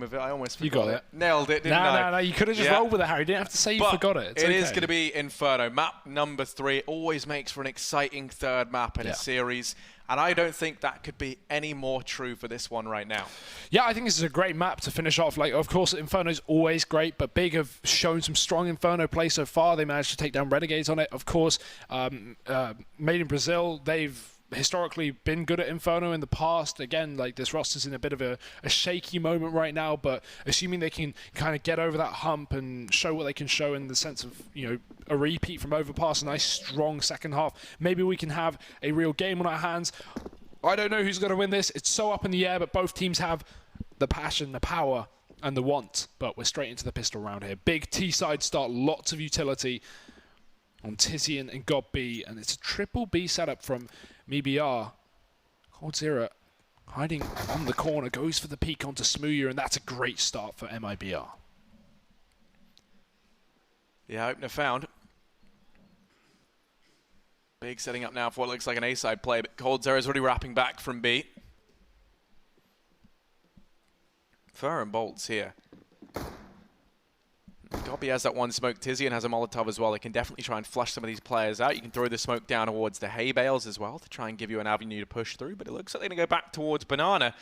of it. I almost forgot You got it. Nailed it, didn't I? No. You could have just rolled with it, Harry. You didn't have to say you forgot it. It is going to be Inferno. Map number 3 always makes for an exciting third map in a series. And I don't think that could be any more true for this one right now. Yeah, I think this is a great map to finish off. Like, of course, Inferno's always great, but Big have shown some strong Inferno play so far. They managed to take down Renegades on it. Of course, made in Brazil, they've historically been good at Inferno in the past. Again, like, this roster's in a bit of a shaky moment right now, but assuming they can kind of get over that hump and show what they can show in the sense of, you know, a repeat from Overpass, a nice strong second half, maybe we can have a real game on our hands. I don't know who's going to win this. It's so up in the air, but both teams have the passion, the power, and the want. But we're straight into the pistol round here. Big T-side start, lots of utility on Tizian and God B, and it's a triple B setup from MIBR. coldzera hiding on the corner, goes for the peek onto Smooya, and that's a great start for MIBR. Yeah, opener found. Big setting up now for what looks like an A-side play, but coldzera is already wrapping back from B. Fur and bolts here. Gobby has that one smoke. Tizian has a Molotov as well. They can definitely try and flush some of these players out. You can throw the smoke down towards the hay bales as well to try and give you an avenue to push through, but it looks like they're going to go back towards Banana.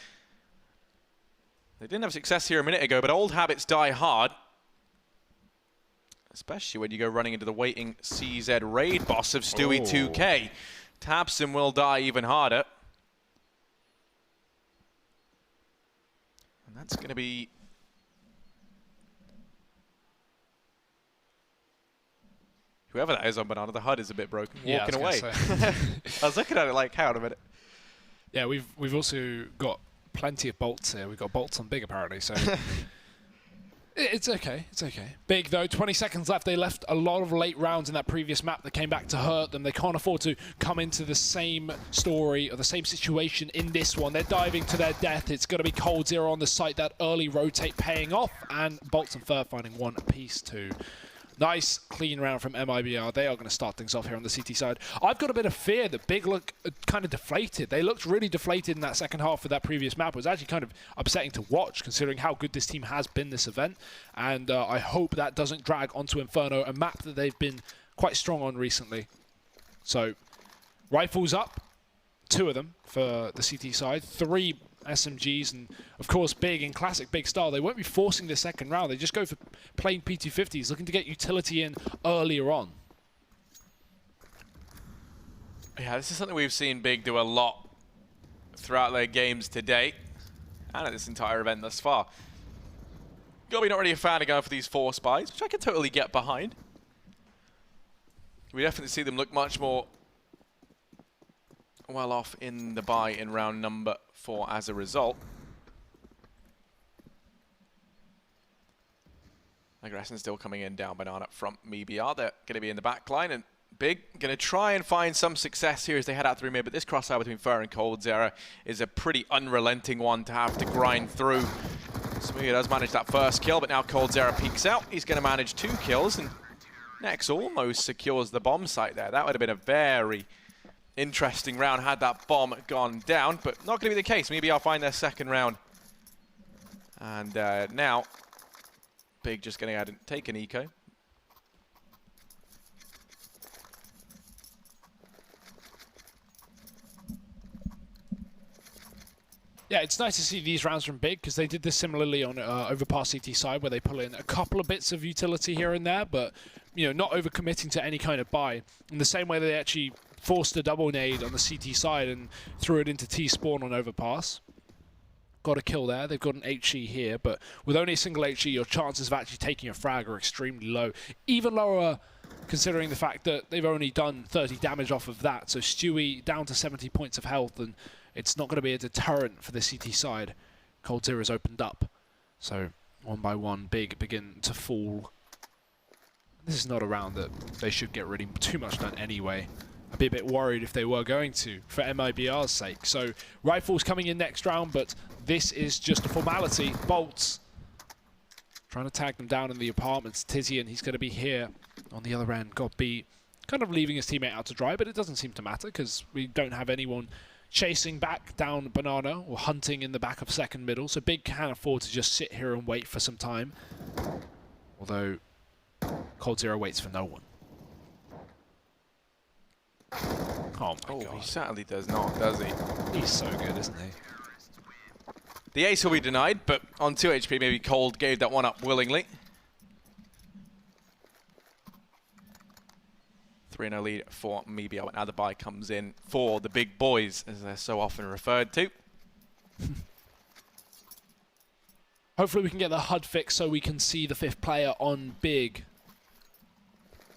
They didn't have success here a minute ago, but old habits die hard. Especially when you go running into the waiting CZ raid boss of Stewie 2K. Tabson will die even harder. And that's going to be... whoever that is on Banana, the HUD is a bit broken. Walking away. I was looking at it like, hang on a minute. Yeah, we've also got plenty of bolts here. We've got bolts on Big apparently, so... It's okay, it's okay. Big though, 20 seconds left. They left a lot of late rounds in that previous map that came back to hurt them. They can't afford to come into the same story or the same situation in this one. They're diving to their death. It's going to be coldzera on the site. That early rotate paying off, and Bolts and Fur finding one apiece too. Nice, clean round from MIBR. They are going to start things off here on the CT side. I've got a bit of fear that Big look kind of deflated. They looked really deflated in that second half of that previous map. It was actually kind of upsetting to watch, considering how good this team has been this event. And I hope that doesn't drag onto Inferno, a map that they've been quite strong on recently. So, rifles up. 2 of them for the CT side. 3 SMGs, and of course Big in classic Big style, they won't be forcing the second round. They just go for plain P250s, looking to get utility in earlier on. Yeah, this is something we've seen Big do a lot throughout their games to date, and at this entire event thus far. Gobby not really a fan of going for these force buys, which I can totally get behind. We definitely see them look much more well off in the buy in round number 4 as a result. Aggression still coming in down Banana from MIBR. They're going to be in the back line, and Big going to try and find some success here as they head out through mid, but this crossfire between Fur and coldzera is a pretty unrelenting one to have to grind through. Smooya does manage that first kill, but now coldzera peeks out. He's going to manage 2 kills, and Nex almost secures the bomb site there. That would have been a very interesting round had that bomb gone down, but not going to be the case. Maybe I'll find their second round. And now, Big just going to add and take an eco. Yeah, it's nice to see these rounds from Big, because they did this similarly on Overpass CT side, where they pull in a couple of bits of utility here and there, but you know, not overcommitting to any kind of buy. In the same way they actually forced a double nade on the CT side and threw it into T-spawn on Overpass. Got a kill there. They've got an HE here, but with only a single HE, your chances of actually taking a frag are extremely low. Even lower considering the fact that they've only done 30 damage off of that. So Stewie down to 70 points of health, and it's not going to be a deterrent for the CT side. coldzera's opened up. So one by one, Big begin to fall. This is not a round that they should get really too much done anyway. I'd be a bit worried if they were going to, for MIBR's sake. So rifles coming in next round, but this is just a formality. Bolts trying to tag them down in the apartments. Tizian, he's going to be here on the other end. God B kind of leaving his teammate out to dry, but it doesn't seem to matter because we don't have anyone, chasing back down Banana or hunting in the back of second middle. So Big can't afford to just sit here and wait for some time. Although Cold Zero waits for no one. Oh my god. He certainly does not, does he? He's so good, isn't he? The ace will be denied, but on 2 HP, maybe Cold gave that one up willingly. 3-0 lead for MIBR. Now the buy comes in for the big boys, as they're so often referred to. Hopefully we can get the HUD fixed so we can see the 5th player on Big.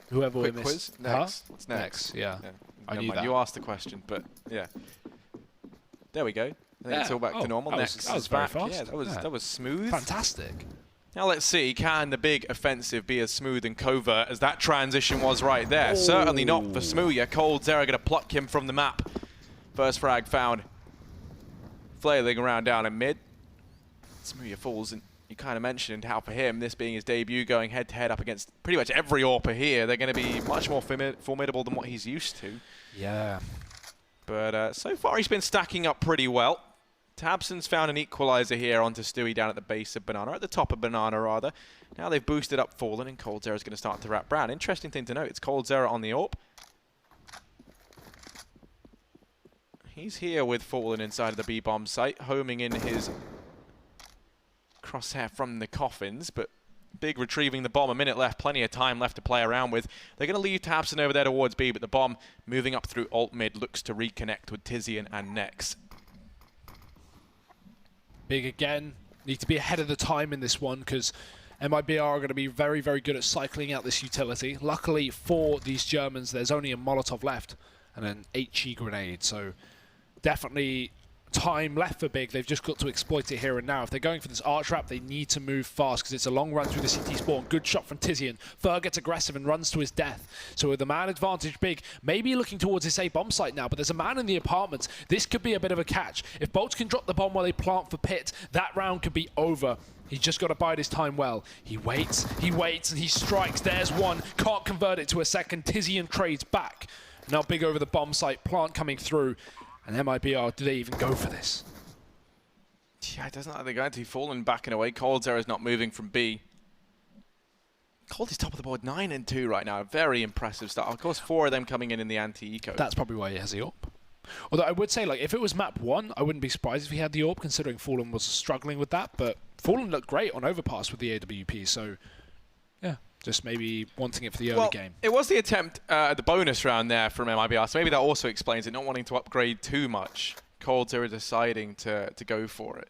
Whoever we Quick missed. quiz? Next. Huh? It's next. Yeah. I knew mind. that. You asked the question, but yeah. There we go. I think it's all back to normal. That Next was is very back. fast. Yeah, that was smooth. Fantastic. Now let's see, can the big offensive be as smooth and covert as that transition was right there? Oh. Certainly not for Smooya. Cold Zero going to pluck him from the map. First frag found. Flailing around down in mid. Smooya falls, and you kind of mentioned how for him, this being his debut, going head-to-head up against pretty much every AWPer here, they're going to be much more formidable than what he's used to. Yeah. But so far he's been stacking up pretty well. Tabson's found an equalizer here onto Stewie down at the base of Banana, at the top of Banana rather. Now they've boosted up Fallen, and Cold Zero's going to start to wrap Brown. Interesting thing to note, it's Cold Zero on the AWP. He's here with Fallen inside of the B-bomb site, homing in his crosshair from the coffins, but Big retrieving the bomb, a minute left, plenty of time left to play around with. They're going to leave Tabson over there towards B, but the bomb moving up through alt mid looks to reconnect with Tizian and Nex. Big again. Need to be ahead of the time in this one because MIBR are going to be very, very good at cycling out this utility. Luckily for these Germans, there's only a Molotov left and an HE grenade. So definitely time left for Big. They've just got to exploit it here and now. If they're going for this arch trap, they need to move fast because it's a long run through the CT spawn. Good shot from Tizian. Fer gets aggressive and runs to his death. So with the man advantage, Big maybe looking towards his A bomb site now, but there's a man in the apartments. This could be a bit of a catch. If Bolts can drop the bomb while they plant for Pit, that round could be over. He's just got to bide his time well. He waits, and he strikes. There's one. Can't convert it to a second. Tizian trades back. Now Big over the bomb site. Plant coming through. And MIBR, do they even go for this? Yeah, it doesn't look like they're going to. Fallen backing away. Cold Zero's not moving from B. Cold is top of the board, 9 and 2 right now. Very impressive start. Of course, 4 of them coming in the anti-eco. That's probably why he has the AWP. Although I would say, like, if it was map 1, I wouldn't be surprised if he had the AWP, considering Fallen was struggling with that. But Fallen looked great on Overpass with the AWP, so yeah, just maybe wanting it for the early game. It was the attempt at the bonus round there from MIBR, so maybe that also explains it, not wanting to upgrade too much. Cold Zero deciding to go for it.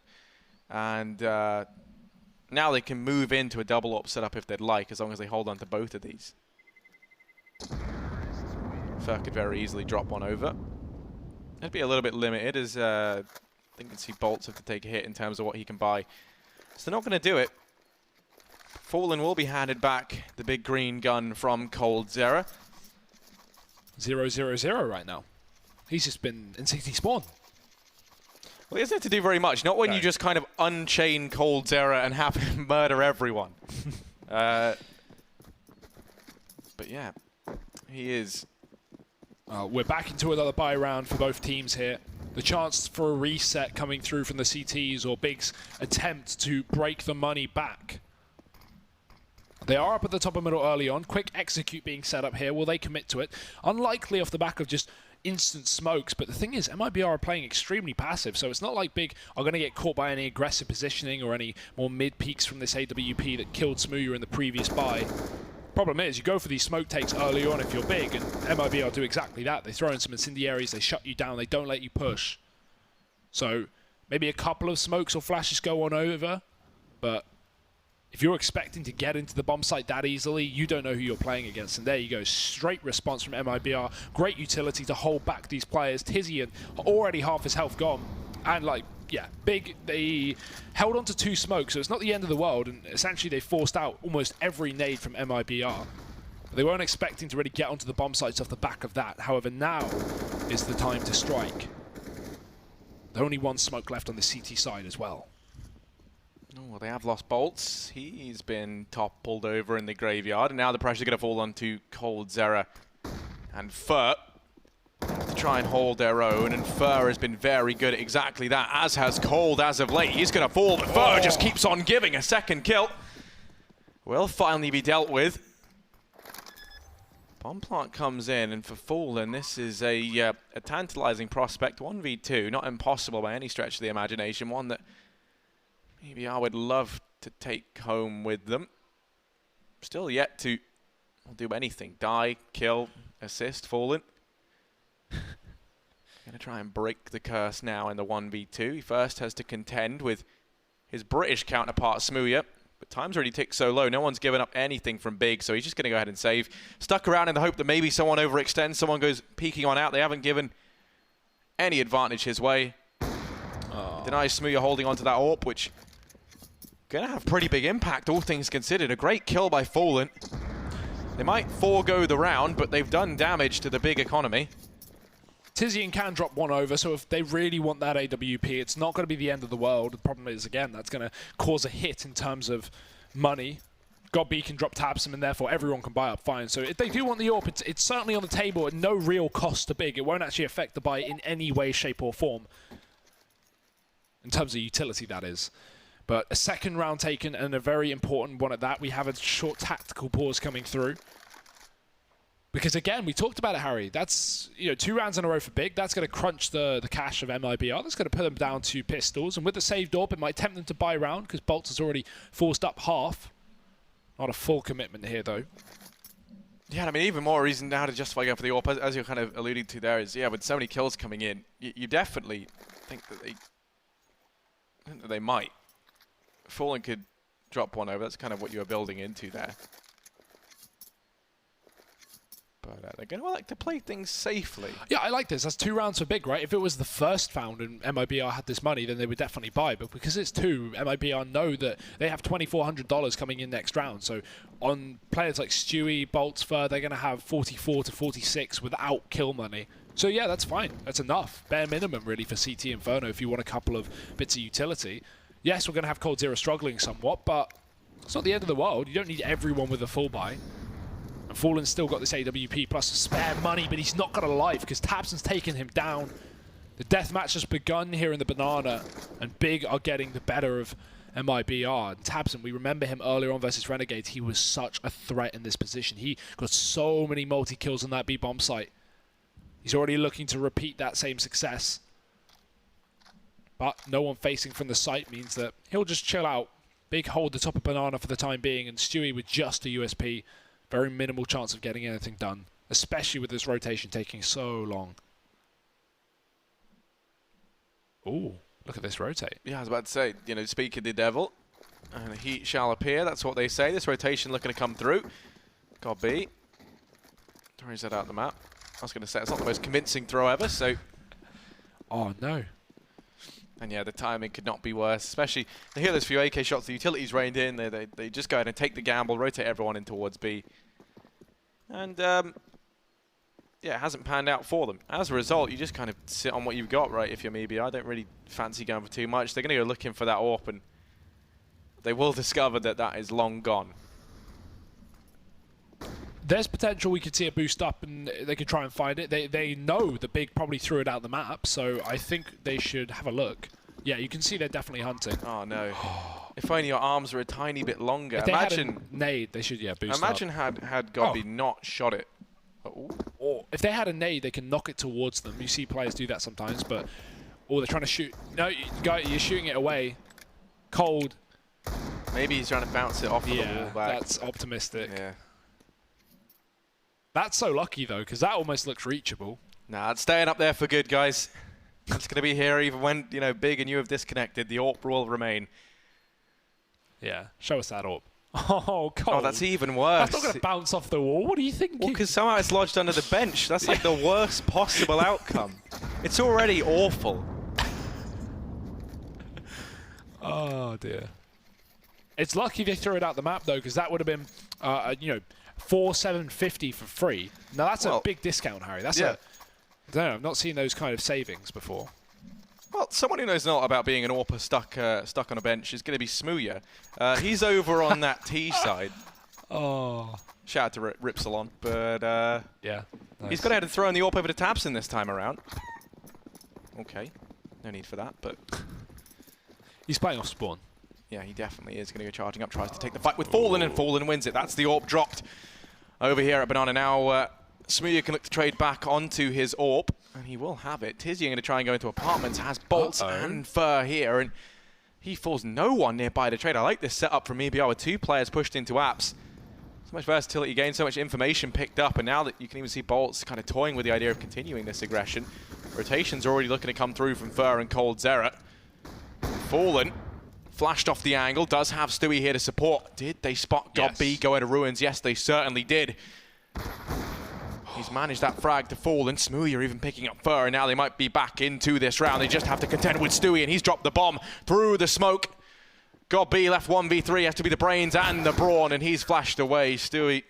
And now they can move into a double AWP setup if they'd like, as long as they hold on to both of these. Fer could very easily drop one over. It'd be a little bit limited, as I think you can see Bolts have to take a hit in terms of what he can buy. So they're not going to do it. Fallen will be handed back the big green gun from Cold Zero. 0-0-0 right now. He's just been in CT spawn. Well, he doesn't have to do very much. Not when you just kind of unchain Cold Zero and have him murder everyone. But yeah, he is. We're back into another buy round for both teams here. The chance for a reset coming through from the CTs or Big's attempt to break the money back. They are up at the top of middle early on. Quick execute being set up here. Will they commit to it? Unlikely off the back of just instant smokes, but the thing is, MIBR are playing extremely passive, so it's not like Big are going to get caught by any aggressive positioning or any more mid-peaks from this AWP that killed Smooya in the previous buy. Problem is, you go for these smoke takes early on if you're Big, and MIBR do exactly that. They throw in some incendiaries, they shut you down, they don't let you push. So maybe a couple of smokes or flashes go on over, but if you're expecting to get into the bomb site that easily, you don't know who you're playing against. And there you go, straight response from MIBR. Great utility to hold back these players. Tizian, already half his health gone. And like, yeah, Big, they held on to 2 smokes, so it's not the end of the world. And essentially they forced out almost every nade from MIBR. But they weren't expecting to really get onto the bomb sites off the back of that. However, now is the time to strike. There's only 1 smoke left on the CT side as well. Oh, well, they have lost Bolts. He's been toppled over in the graveyard, and now the pressure's going to fall onto Cold Zero. And Fer to try and hold their own, and Fur has been very good at exactly that, as has Cold as of late. He's going to fall, but Fur just keeps on giving. A second kill will finally be dealt with. Bomb plant comes in, and for Fallen, this is a tantalizing prospect. 1v2, not impossible by any stretch of the imagination. One that maybe I would love to take home with them. Still yet to do anything. Die, kill, assist, Fallen. Gonna try and break the curse now in the 1v2. He first has to contend with his British counterpart, Smooya. But time's already ticked so low, no one's given up anything from Big, so he's just going to go ahead and save. Stuck around in the hope that maybe someone overextends, someone goes peeking on out. They haven't given any advantage his way. Denies Smooya holding onto that AWP, which going to have pretty big impact, all things considered. A great kill by Fallen. They might forego the round, but they've done damage to the Big economy. Tizian can drop one over, so if they really want that AWP, it's not going to be the end of the world. The problem is, again, that's going to cause a hit in terms of money. GodB can drop Tabsim, and therefore everyone can buy up fine. So if they do want the AWP, it's certainly on the table at no real cost to Big. It won't actually affect the buy in any way, shape, or form. In terms of utility, that is. But a second round taken, and a very important one at that. We have a short tactical pause coming through. Because again, we talked about it, Harry. That's 2 rounds in a row for Big. That's going to crunch the cash of MIBR. That's going to put them down to pistols. And with the saved AWP, it might tempt them to buy round because Bolt has already forced up half. Not a full commitment here, though. Yeah, I mean, even more reason now to justify going for the AWP, as you're kind of alluding to there, is, yeah, with so many kills coming in, you definitely think that they might. Fallen could drop one over. That's kind of what you were building into there. But they're going to like to play things safely. Yeah, I like this. That's 2 rounds for Big, right? If it was the first round and MIBR had this money, then they would definitely buy. But because it's 2, MIBR know that they have $2,400 coming in next round. So on players like Stewie, Bolts, Fur, they're going to have 44 to 46 without kill money. So yeah, that's fine. That's enough. Bare minimum, really, for CT Inferno if you want a couple of bits of utility. Yes, we're going to have Cold Zero struggling somewhat, but it's not the end of the world. You don't need everyone with a full buy. Fallen's still got this AWP plus spare money, but he's not got a life because Tabson's taken him down. The deathmatch has begun here in the Banana, and Big are getting the better of MIBR. And Tabson, we remember him earlier on versus Renegades. He was such a threat in this position. He got so many multi-kills on that B-bomb site. He's already looking to repeat that same success. But no one facing from the site means that he'll just chill out. Big hold the top of Banana for the time being, and Stewie with just a USP. Very minimal chance of getting anything done, especially with this rotation taking so long. Ooh, look at this rotate. Yeah, I was about to say, speak of the devil, and a heat shall appear. That's what they say. This rotation looking to come through. GodB throws that out the map. I was going to say, it's not the most convincing throw ever, so... Oh, no. And yeah, the timing could not be worse, especially they hear those few AK shots, the utilities rained in, they just go ahead and take the gamble, rotate everyone in towards B. And yeah, it hasn't panned out for them. As a result, you just kind of sit on what you've got, right, if you're MIBR. I don't really fancy going for too much. They're going to go looking for that AWP, and they will discover that that is long gone. There's potential we could see a boost up and they could try and find it. They know the Big probably threw it out the map, so I think they should have a look. Yeah, you can see they're definitely hunting. Oh, no. If only your arms were a tiny bit longer. If they had a nade, they should, boost imagine up. had GodB not shot it. Or if they had a nade, they can knock it towards them. You see players do that sometimes, but... Or they're trying to shoot... No, you're shooting it away. Cold. Maybe he's trying to bounce it off of the wall back. That's optimistic. Yeah. That's so lucky, though, because that almost looks reachable. Nah, it's staying up there for good, guys. It's going to be here even when, Big and you have disconnected. The AWP will remain. Yeah, show us that AWP. Oh, Cold. Oh, that's even worse. That's not going to bounce off the wall. What are you thinking? Well, because somehow it's lodged under the bench. That's like the worst possible outcome. It's already awful. Oh, dear. It's lucky they threw it out the map, though, because that would have been, $4,750 for free. Now that's a big discount, Harry. That's I don't know, I've not seen those kind of savings before. Well, someone who knows a lot about being an AWPer stuck on a bench is going to be Smooya. He's over on that T side. Oh. Shout out to Rip Salon. But Yeah. Nice. he's got ahead and thrown the AWP over to Tabson this time around. Okay. No need for that, but... He's playing off spawn. Yeah, he definitely is going to go charging up, tries to take the fight with Fallen, and Fallen wins it. That's the AWP dropped over here at Banana. Now, Smoothie can look to trade back onto his AWP, and he will have it. Tizzy going to try and go into apartments, has Bolts and Fur here, and he falls no one nearby to trade. I like this setup from MIBR with 2 players pushed into apps. So much versatility gained, so much information picked up, and now that you can even see Bolts kind of toying with the idea of continuing this aggression. Rotations are already looking to come through from Fur and Cold Zera. Fallen flashed off the angle, does have Stewie here to support. Did they spot God B go into ruins? Yes, they certainly did. He's managed that frag to Fallen. Smoothie are even picking up Fur, and now they might be back into this round. They just have to contend with Stewie, and he's dropped the bomb through the smoke. God B left 1v3, has to be the brains and the brawn, and he's flashed away. Stewie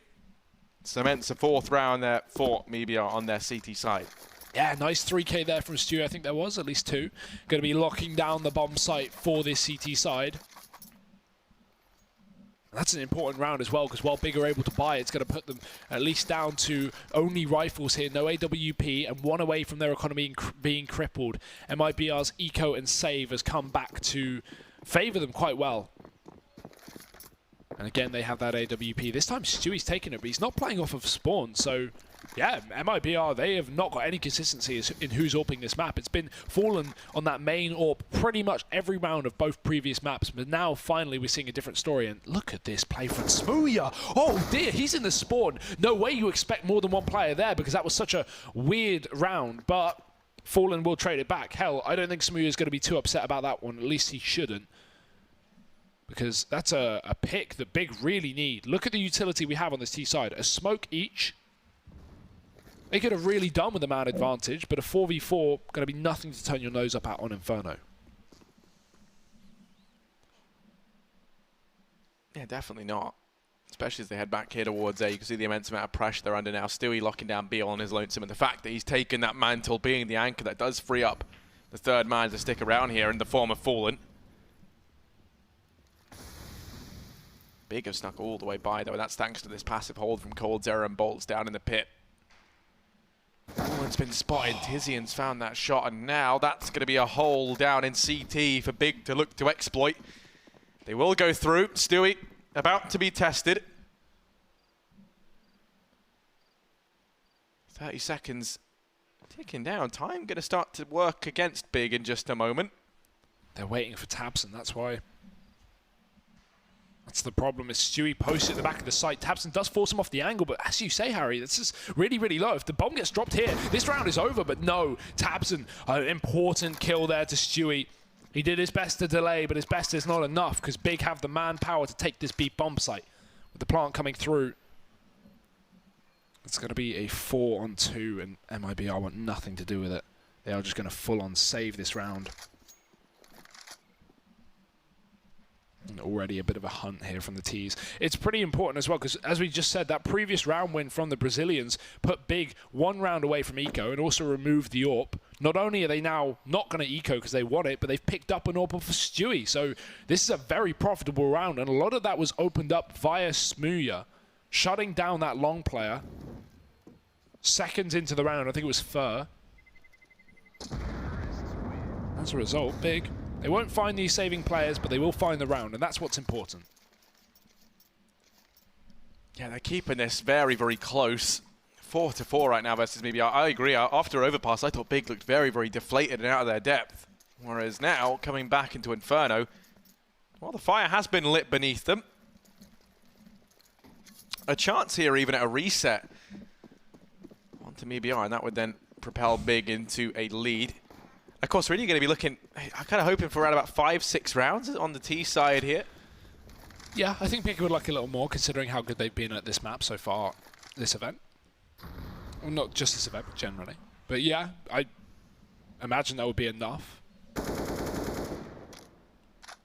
cements a 4th round there for MIBR on their CT side. Yeah, nice 3K there from Stewie. I think there was at least 2. Going to be locking down the bomb site for this CT side. That's an important round as well, because while Big are able to buy, it's going to put them at least down to only rifles here, no AWP, and 1 away from their economy being crippled. MIBR's eco and save has come back to favour them quite well. And again, they have that AWP. This time Stewie's taking it, but he's not playing off of spawn, so... Yeah, MIBR, they have not got any consistency in who's AWPing this map. It's been Fallen on that main AWP pretty much every round of both previous maps, but now finally we're seeing a different story. And look at this play from Smoothie. Oh dear, he's in the spawn. No way you expect more than 1 player there, because that was such a weird round, but Fallen will trade it back. Hell, I don't think Smoothie is going to be too upset about that one. At least he shouldn't, because that's a pick that Big really need. Look at the utility we have on this T side. A smoke each. They could have really done with a man advantage, but a 4v4 going to be nothing to turn your nose up at on Inferno. Yeah, definitely not. Especially as they head back here towards A. You can see the immense amount of pressure they're under now. Stewie locking down B on his lonesome, and the fact that he's taken that mantle being the anchor that does free up the 3rd man to stick around here in the form of Fallen. Big have snuck all the way by, though, and that's thanks to this passive hold from Cold Zera and Bolts down in the pit. Fallen's been spotted. Tizian's found that shot, and now that's going to be a hole down in CT for Big to look to exploit. They will go through. Stewie about to be tested. 30 seconds ticking down. Time going to start to work against Big in just a moment. They're waiting for Tabson, that's why. That's the problem, is Stewie posts at the back of the site. Tabson does force him off the angle, but as you say, Harry, this is really, really low. If the bomb gets dropped here, this round is over, but no. Tabson, an important kill there to Stewie. He did his best to delay, but his best is not enough, because Big have the manpower to take this B bomb site. With the plant coming through, it's going to be a 4-on-2, and MIBR want nothing to do with it. They are just going to full-on save this round. And already a bit of a hunt here from the T's. It's pretty important as well, because as we just said, that previous round win from the Brazilians put Big 1 round away from eco and also removed the AWP. Not only are they now not going to eco because they want it, but they've picked up an AWP for Stewie. So this is a very profitable round, and a lot of that was opened up via Smoothie, shutting down that long player. Seconds into the round, I think it was Fur. As a result, Big, they won't find these saving players, but they will find the round, and that's what's important. Yeah, they're keeping this very, very close. 4-4 right now versus MIBR. I agree. After overpass, I thought Big looked very, very deflated and out of their depth. Whereas now, coming back into Inferno, well, the fire has been lit beneath them. A chance here even at a reset onto MIBR, and that would then propel Big into a lead. Of course, really going to be looking, I'm kind of hoping for around about 5-6 rounds on the T side here. Yeah, I think Big would like a little more, considering how good they've been at this map so far, this event. Well, not just this event, but generally. But yeah, I imagine that would be enough.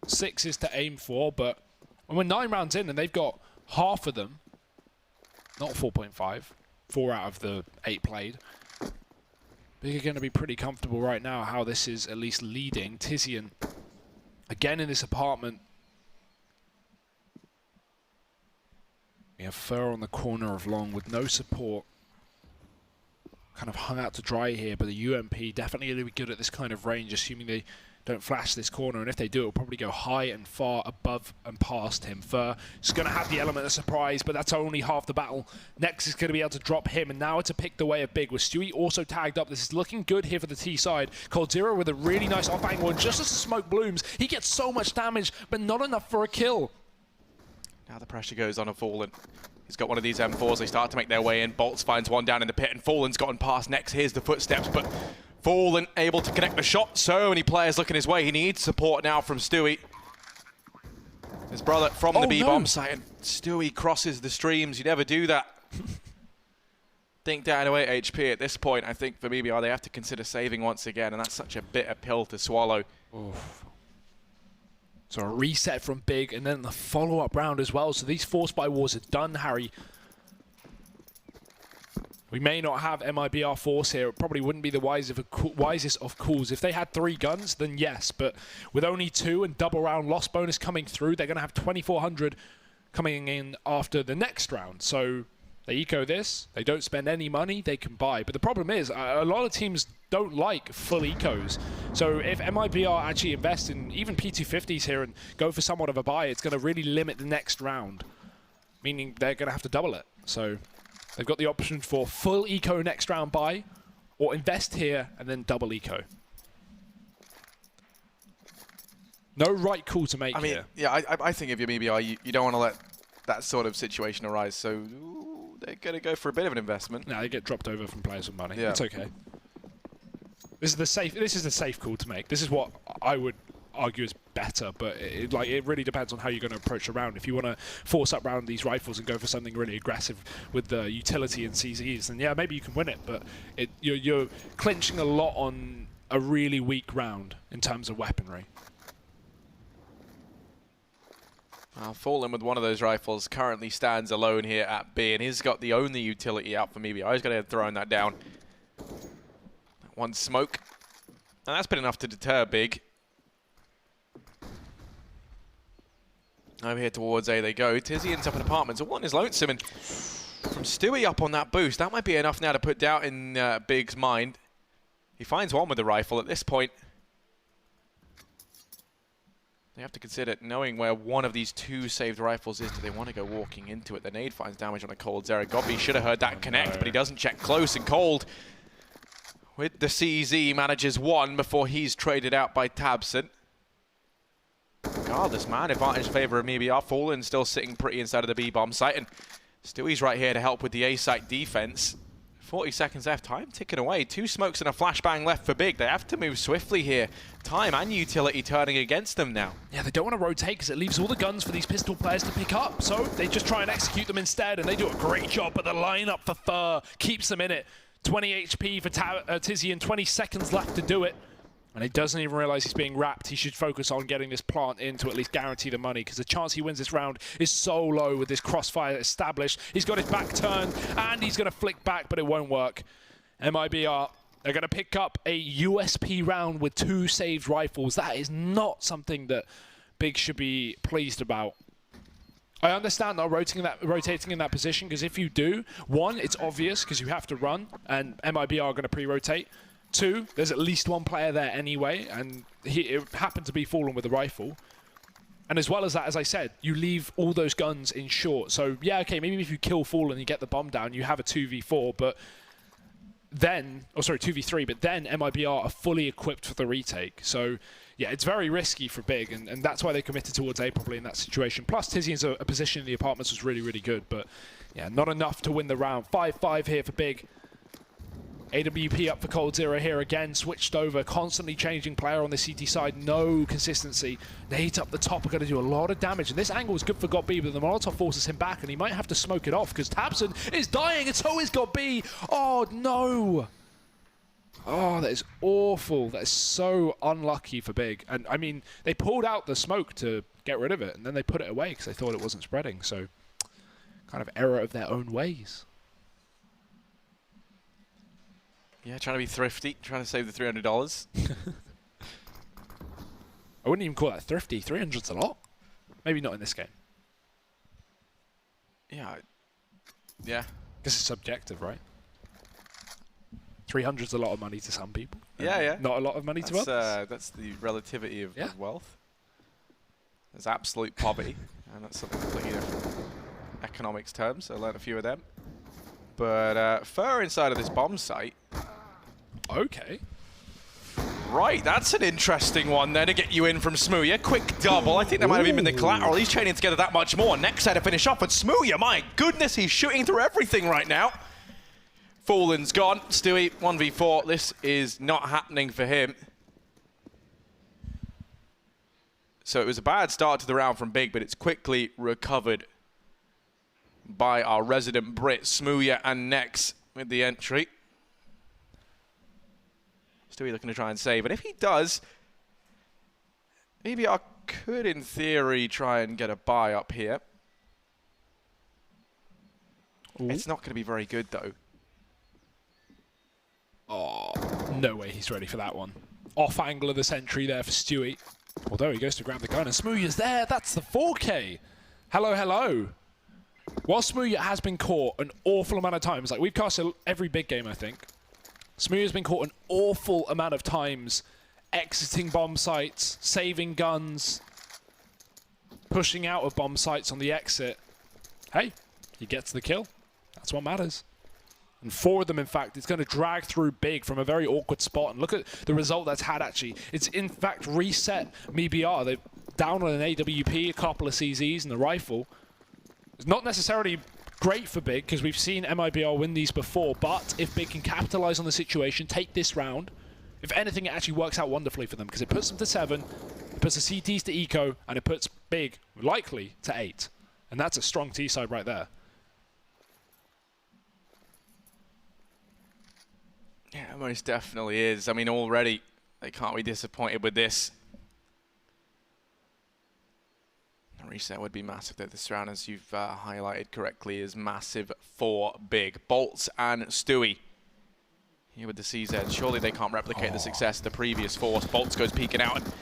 6 is to aim for, but when we're 9 rounds in and they've got half of them, not 4.5, 4 out of the 8 played, Big are going to be pretty comfortable right now how this is at least leading. Tizian, again in this apartment. We have Fur on the corner of long with no support. Kind of hung out to dry here, but the UMP definitely going to be good at this kind of range, assuming they don't flash this corner, and if they do, it'll probably go high and far above and past him. Fur is going to have the element of surprise, but that's only half the battle. Next is going to be able to drop him, and now it's a pick the way of Big, with Stewie also tagged up. This is looking good here for the T side. coldzera with a really nice off angle, and just as the smoke blooms, he gets so much damage, but not enough for a kill. Now the pressure goes on a Fallen. He's got one of these M4s. They start to make their way in. Bolts finds one down in the pit, and Fallen's gotten past. Next, here's the footsteps, but Fallen able to connect the shot. So many players looking his way. He needs support now from Stewie. His brother from the B-bomb site, and Stewie crosses the streams. You never do that. Think down to 8 HP at this point. I think for MIBR, they have to consider saving once again, and that's such a bitter pill to swallow. Oof. So a reset from Big, and then the follow-up round as well. So these Force by Wars are done, Harry. We may not have MIBR Force here. It probably wouldn't be the wisest of calls. If they had 3 guns, then yes. But with only 2 and double round loss bonus coming through, they're going to have 2,400 coming in after the next round. So they eco this. They don't spend any money. They can buy. But the problem is, a lot of teams don't like full ecos. So if MIBR actually invest in even P250s here and go for somewhat of a buy, it's going to really limit the next round, meaning they're going to have to double it. So they've got the option for full eco next round buy, or invest here and then double eco. No right call to make here. Yeah, I think if you're MIBR, you don't want to let that sort of situation arise. So ooh, they're going to go for a bit of an investment. No, they get dropped over from players with money. Yeah. It's okay. This is the safe call to make. This is what I would argue is better, but it really depends on how you're going to approach a round. If you want to force up round these rifles and go for something really aggressive with the utility and CZs, then yeah, maybe you can win it, but you're clinching a lot on a really weak round in terms of weaponry. Fallen with one of those rifles currently stands alone here at B, and he's got the only utility out for MIBR. He's going to throw that down. One smoke, and that's been enough to deter Big. Over here towards A they go. Tizzy ends up in apartments. One is lonesome, and from Stewie up on that boost, that might be enough now to put doubt in Big's mind. He finds one with the rifle at this point. They have to consider knowing where one of these 2 saved rifles is. Do they want to go walking into it? The nade finds damage on a coldzera. Gobby should have heard that connect, but he doesn't check close, and Cold with the CZ manages 1 before he's traded out by Tabson. Regardless, man, advantage in favor of MIBR. Fallen still sitting pretty inside of the B-bomb site, and Stewie's right here to help with the A-site defense. 40 seconds left, time ticking away. 2 smokes and a flashbang left for Big. They have to move swiftly here. Time and utility turning against them now. Yeah, they don't want to rotate because it leaves all the guns for these pistol players to pick up. So they just try and execute them instead, and they do a great job. But the lineup for Fur keeps them in it. 20 HP for Tizzy and 20 seconds left to do it. And he doesn't even realize he's being wrapped. He should focus on getting this plant in to at least guarantee the money, because the chance he wins this round is so low with this crossfire established. He's got his back turned, and he's going to flick back, but it won't work. MIBR, they're going to pick up a USP round with 2 saved rifles. That is not something that Big should be pleased about. I understand not rotating in that position, because if you do, 1, it's obvious because you have to run, and MIBR are going to pre-rotate. 2, there's at least 1 player there anyway, and it happened to be Fallen with a rifle. And as well as that, as I said, you leave all those guns in short. So yeah, okay, maybe if you kill Fallen and you get the bomb down, you have a 2v4, but then, 2v3, but then MIBR are fully equipped for the retake. So yeah, it's very risky for Big, and that's why they committed towards A probably in that situation. Plus, Tizzy's a position in the apartments was really, really good, but yeah, not enough to win the round. 5-5 here for Big. AWP up for coldzera here again, switched over, constantly changing player on the CT side, no consistency. Nades up the top are going to do a lot of damage, and this angle is good for Gobby, but the Molotov forces him back, and he might have to smoke it off, because Tabson is dying, and so is Gobby! Oh, no! Oh, that is awful. That is so unlucky for Big. And, I mean, they pulled out the smoke to get rid of it, and then they put it away because they thought it wasn't spreading, so kind of error of their own ways. Yeah, trying to be thrifty, trying to save the $300. I wouldn't even call that thrifty. 300's a lot. Maybe not in this game. Yeah, Yeah. Because it's subjective, right? 300's a lot of money to some people. Yeah. Not a lot of money to others. That's the relativity of wealth. There's absolute poverty, and that's something completely different. Economics terms, I learned a few of them. But Fur inside of this bomb site. Okay. Right, that's an interesting one there to get you in from Smooya. Quick double. I think that might have even been the collateral. He's chaining together that much more. Next side to finish off, but Smooya, my goodness, he's shooting through everything right now. Fallen's gone. Stewie, 1v4. This is not happening for him. So it was a bad start to the round from Big, but it's quickly recovered by our resident Brit, Smooya, and Nex with the entry. Stewie looking to try and save, and if he does, MIBR could, in theory, try and get a buy up here. Ooh. It's not going to be very good, though. Oh, no way he's ready for that one. Off angle of the sentry there for Stewie. Although he goes to grab the gun, and Smooya's there. That's the 4K. Hello, hello. While Smooya has been caught an awful amount of times, like we've cast every big game, I think. Smooya's been caught an awful amount of times exiting bomb sites, saving guns, pushing out of bomb sites on the exit. Hey, he gets the kill. That's what matters. And 4 of them, in fact, it's going to drag through Big from a very awkward spot. And look at the result that's had, actually. It's, in fact, reset MIBR. They're down on an AWP, a couple of CZs, and the rifle. It's not necessarily great for Big, because we've seen MIBR win these before. But if Big can capitalize on the situation, take this round, if anything, it actually works out wonderfully for them, because it puts them to 7, it puts the CTs to eco, and it puts Big, likely, to 8. And that's a strong T-side right there. Yeah, most definitely is. I mean, already they can't be disappointed with this. A reset would be massive though. This round, as you've highlighted correctly, is massive for Big. Bolts and Stewie here with the CZ. Surely they can't replicate the success of the previous force. Bolts goes peeking out and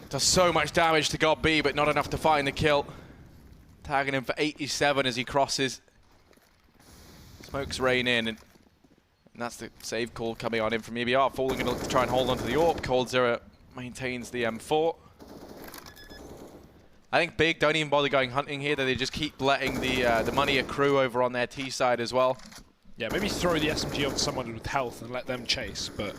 does so much damage to God B, but not enough to find the kill. Tagging him for 87 as he crosses. Smokes rain in, and that's the save call coming on in from MIBR. Fallen going to look to try and hold onto the AWP. coldzera maintains the M4. I think Big don't even bother going hunting here. They just keep letting the money accrue over on their T side as well. Yeah, maybe throw the SMG onto someone with health and let them chase, but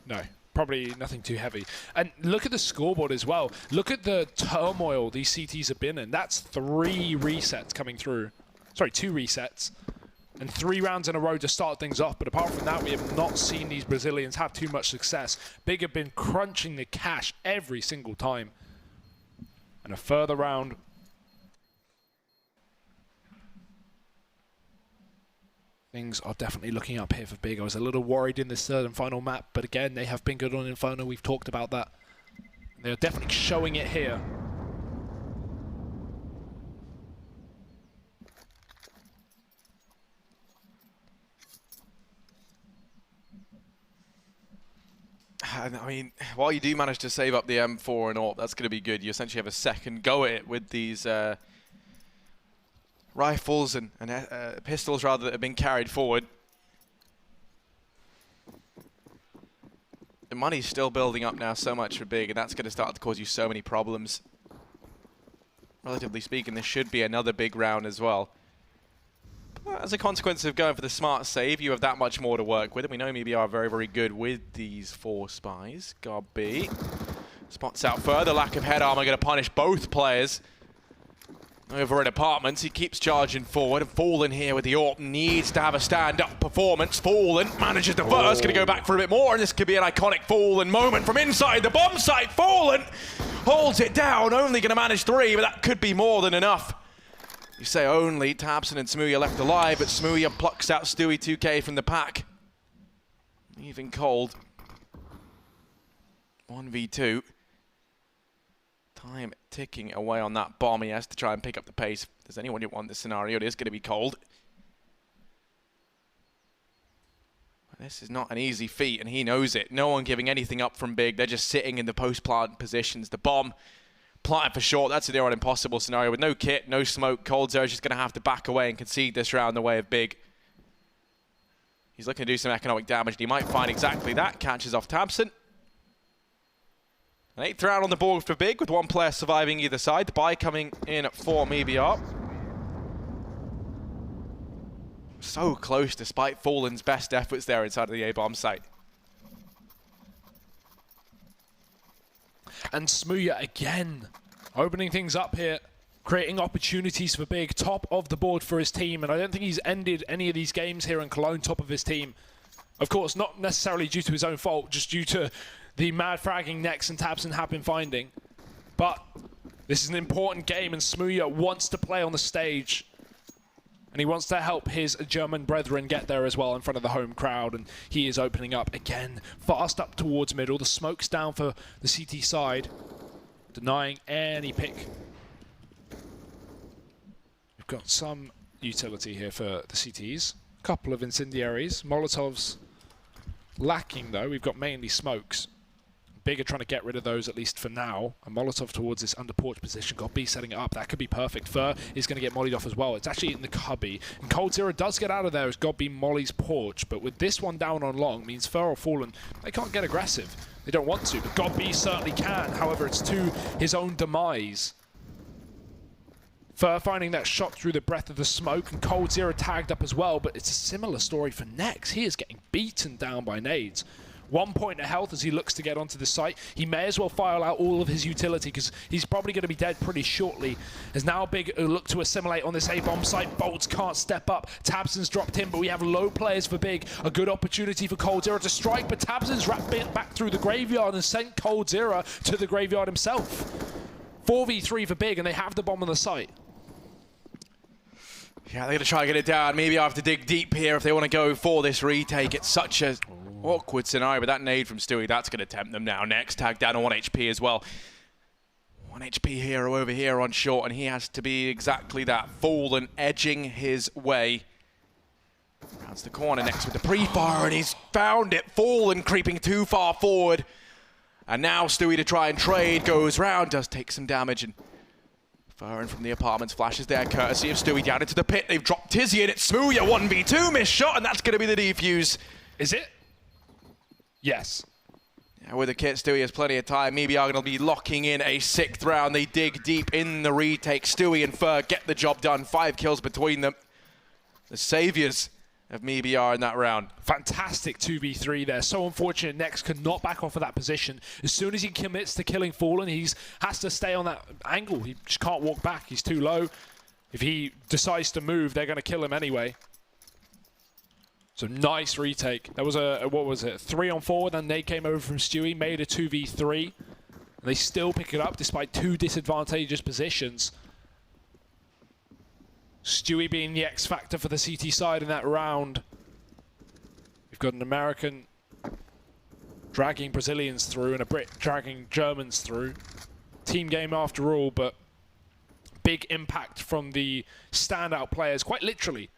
no. Probably nothing too heavy. And look at the scoreboard as well. Look at the turmoil these CTs have been in. That's 3 resets coming through. Sorry, 2 resets. And 3 rounds in a row to start things off. But apart from that, we have not seen these Brazilians have too much success. Big have been crunching the cash every single time. And a further round. Things are definitely looking up here for Big. I was a little worried in this third and final map. But again, they have been good on Inferno. We've talked about that. They're definitely showing it here. I mean, while you do manage to save up the M4 and AWP, that's going to be good. You essentially have a second go at it with these rifles and pistols, rather, that have been carried forward. The money's still building up now so much for Big, and that's going to start to cause you so many problems. Relatively speaking, this should be another big round as well. As a consequence of going for the smart save, you have that much more to work with. And we know MIBR are very, very good with these 4 spies. God B spots out further. Lack of head armor going to punish both players. Over in apartments, he keeps charging forward. And Fallen here with the AWP needs to have a stand-up performance. Fallen manages to burst, going to go back for a bit more. And this could be an iconic Fallen moment from inside the bomb site. Fallen holds it down, only going to manage 3, but that could be more than enough. You say only, tabseN and Smooya left alive, but Smooya plucks out Stewie 2K from the pack. Even cold. 1v2. Time ticking away on that bomb. He has to try and pick up the pace. If there's anyone who won this scenario, it is going to be cold. This is not an easy feat, and he knows it. No one giving anything up from Big. They're just sitting in the post-plant positions. The bomb planted for short. That's a near on impossible scenario. With no kit, no smoke, coldzera's just going to have to back away and concede this round the way of Big. He's looking to do some economic damage. He might find exactly that. Catches off Tabson. An 8th round on the board for Big, with one player surviving either side. The buy coming in for MIBR. So close, despite Fallen's best efforts there inside of the A-bomb site. And Smooya again, opening things up here, creating opportunities for Big, top of the board for his team. And I don't think he's ended any of these games here in Cologne top of his team. Of course, not necessarily due to his own fault, just due to the mad fragging Nex and Tabson have been finding. But this is an important game, and Smooya wants to play on the stage. And he wants to help his German brethren get there as well in front of the home crowd. And he is opening up again, fast up towards middle. The smoke's down for the CT side, denying any pick. We've got some utility here for the CTs. A couple of incendiaries. Molotovs lacking though. We've got mainly smokes. Big are trying to get rid of those, at least for now. A Molotov towards this under porch position. Got B setting it up. That could be perfect. Fur is going to get mollied off as well. It's actually in the cubby. And coldzera does get out of there as God B mollies porch. But with this one down on long, means Fur or Fallen, they can't get aggressive. They don't want to, but God B certainly can. However, it's to his own demise. Fur finding that shot through the breath of the smoke, and coldzera tagged up as well. But it's a similar story for Nex. He is getting beaten down by nades. 1 point of health as he looks to get onto the site. He may as well file out all of his utility because he's probably going to be dead pretty shortly. As now Big look to assimilate on this A-bomb site. Bolts can't step up. Tabson's dropped in, but we have low players for Big. A good opportunity for coldzera to strike, but Tabson's wrapped back through the graveyard and sent coldzera to the graveyard himself. 4v3 for Big, and they have the bomb on the site. Yeah, they're going to try and get it down. Maybe I have to dig deep here if they want to go for this retake. It's such a awkward scenario, but that nade from Stewie, that's going to tempt them now. Next, tag down on 1 HP as well. 1 HP hero over here on short, and he has to be exactly that. Fallen edging his way. Rounds the corner next with the pre-fire, and he's found it. Fallen creeping too far forward. And now Stewie to try and trade, goes round, does take some damage, and firing from the apartments, flashes there, courtesy of Stewie down into the pit. They've dropped Tizzy, and it's Smooya 1v2, missed shot, and that's going to be the defuse. Is it? Yes. Yeah, with the kit, Stewie has plenty of time. MIBR going to be locking in a 6th round. They dig deep in the retake. Stewie and Fur get the job done. 5 kills between them. The saviors of MIBR in that round. Fantastic 2v3 there. So unfortunate Nex could not back off of that position. As soon as he commits to killing Fallen, he has to stay on that angle. He just can't walk back. He's too low. If he decides to move, they're going to kill him anyway. So nice retake. That was a, what was it, 3-on-4, then nade came over from Stewie, made a 2v3. And they still pick it up despite 2 disadvantageous positions. Stewie being the X factor for the CT side in that round. We've got an American dragging Brazilians through and a Brit dragging Germans through. Team game after all, but big impact from the standout players, quite literally.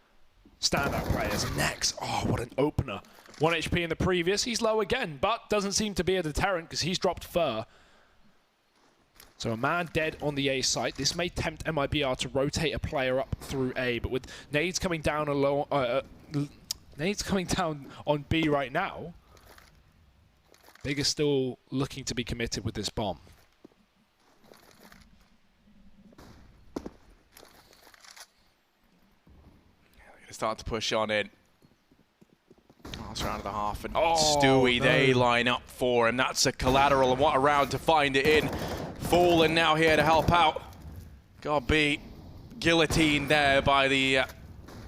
Standout players. Nex, oh, what an opener. 1 HP in the previous. He's low again, but doesn't seem to be a deterrent because he's dropped Fur. So a man dead on the A site. This may tempt MIBR to rotate a player up through A, but with nades coming down nades coming down on B right now, Big is still looking to be committed with this bomb. Start to push on in. Last round of the half, and Stewie, no. They line up for him. That's a collateral, and what a round to find it in. Fallen now here to help out. God be guillotined there by the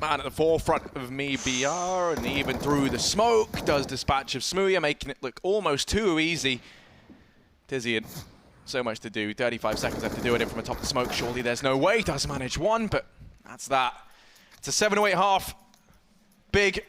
man at the forefront of MIBR, and even through the smoke does dispatch of Smooya, making it look almost too easy. Tizzy, and so much to do. 35 seconds left to do it in from atop the smoke. Surely there's no way. Does manage one, but that's that. It's a 7-8 half. Big.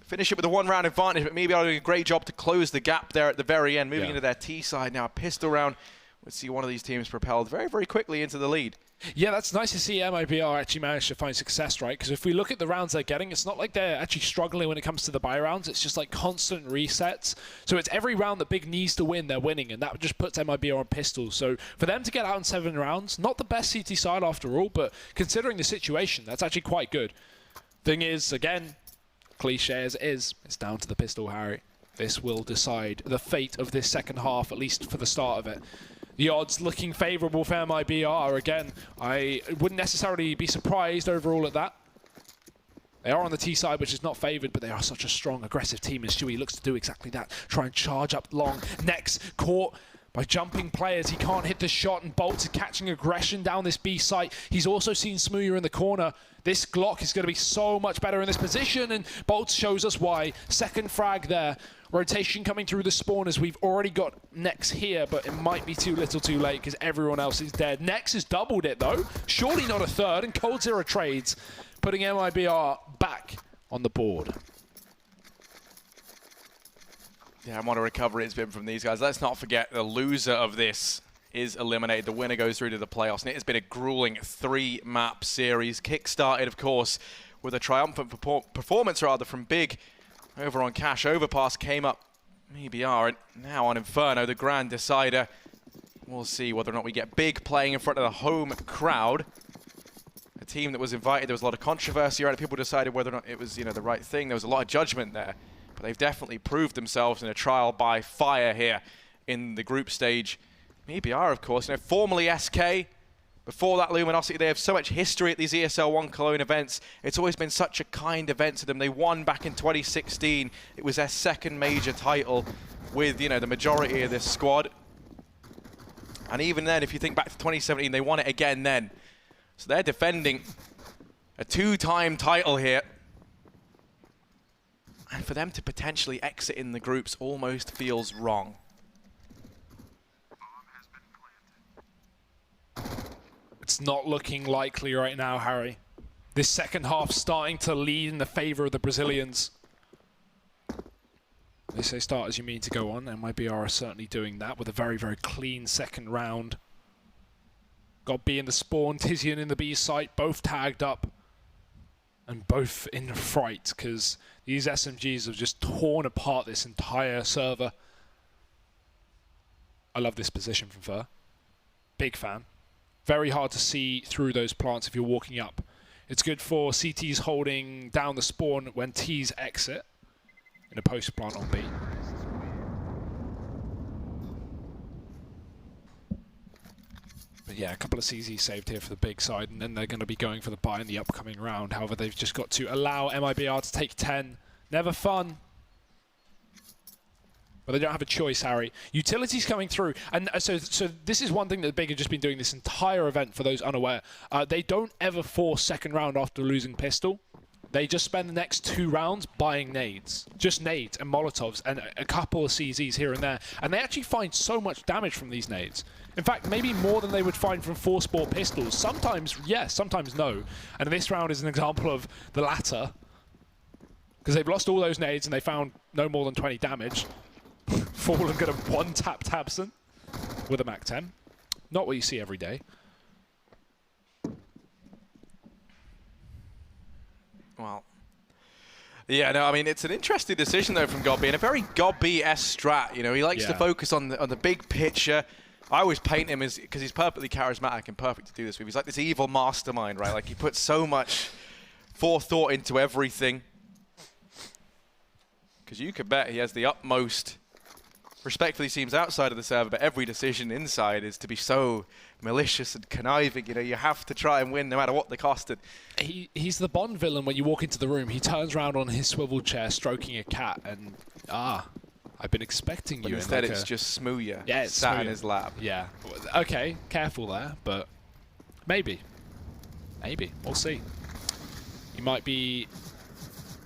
Finish it with a 1-round advantage, but MIBR doing a great job to close the gap there at the very end. Moving into their T side now. A pistol round. Let's see one of these teams propelled very, very quickly into the lead. Yeah, that's nice to see MIBR actually manage to find success, right? Because if we look at the rounds they're getting, it's not like they're actually struggling when it comes to the buy rounds. It's just like constant resets. So it's every round that Big needs to win, they're winning, and that just puts MIBR on pistols. So for them to get out in 7 rounds, not the best CT side after all, but considering the situation, that's actually quite good. Thing is, again, cliche as it is, it's down to the pistol, Harry. This will decide the fate of this second half, at least for the start of it. The odds looking favourable for MIBR. Again, I wouldn't necessarily be surprised overall at that. They are on the T side, which is not favoured, but they are such a strong, aggressive team, and Stewie looks to do exactly that. Try and charge up long. Next, caught by jumping players. He can't hit the shot, and Bolt's is catching aggression down this B site. He's also seen Smooya in the corner. This Glock is going to be so much better in this position, and Bolt shows us why. Second frag there. Rotation coming through the spawn as we've already got Nex here, but it might be too little too late because everyone else is dead. Nex has doubled it though. Surely not a third, and coldzera trades, putting MIBR back on the board. Yeah, and what a recovery it's been from these guys. Let's not forget the loser of this is eliminated. The winner goes through to the playoffs, and it has been a grueling 3-map series. Kick-started, of course, with a triumphant performance from Big over on Cash. Overpass came up MIBR, and now on Inferno, the grand decider. We'll see whether or not we get Big playing in front of the home crowd. A team that was invited, there was a lot of controversy around it. People decided whether or not it was, the right thing. There was a lot of judgment there. But they've definitely proved themselves in a trial by fire here in the group stage. MIBR, of course, formerly SK. Before that, Luminosity, they have so much history at these ESL One Cologne events. It's always been such a kind event to them. They won back in 2016. It was their second major title with, the majority of this squad. And even then, if you think back to 2017, they won it again then. So they're defending a 2-time title here. And for them to potentially exit in the groups almost feels wrong. It's not looking likely right now, Harry. This second half starting to lead in the favour of the Brazilians. They say start as you mean to go on, and MIBR are certainly doing that with a very, very clean second round. Got B in the spawn, Tizian in the B site, both tagged up. And both in fright, because these SMGs have just torn apart this entire server. I love this position from Fer. Big fan. Very hard to see through those plants if you're walking up. It's good for CTs holding down the spawn when Ts exit in a post plant on B. But yeah, a couple of CZ saved here for the Big side, and then they're going to be going for the buy in the upcoming round. However, they've just got to allow MIBR to take 10. Never fun. But they don't have a choice, Harry. Utilities coming through. And so this is one thing that Big have just been doing this entire event, for those unaware. They don't ever force second round after losing pistol. They just spend the next 2 rounds buying nades. Just nades and Molotovs and a couple of CZs here and there. And they actually find so much damage from these nades. In fact, maybe more than they would find from 4-spore pistols. Sometimes yes, sometimes no. And this round is an example of the latter. Because they've lost all those nades and they found no more than 20 damage. Fallen going to one-tap Tabson with a MAC-10. Not what you see every day. Well, yeah, no, I mean, it's an interesting decision, though, from Godby, and a very Godby-esque strat. He likes to focus on the big picture. I always paint him as, because he's perfectly charismatic and perfect to do this with. He's like this evil mastermind, right? Like, he puts so much forethought into everything. Because you could bet he has the utmost respect for these teams outside of the server, but every decision inside is to be so malicious and conniving. You have to try and win no matter what the cost. He's the Bond villain when you walk into the room. He turns around on his swivel chair stroking a cat and, I've been expecting you. But instead it's just Smooya it's sat Smooya in his lap. Yeah. Okay, careful there, but maybe. Maybe. We'll see. He might be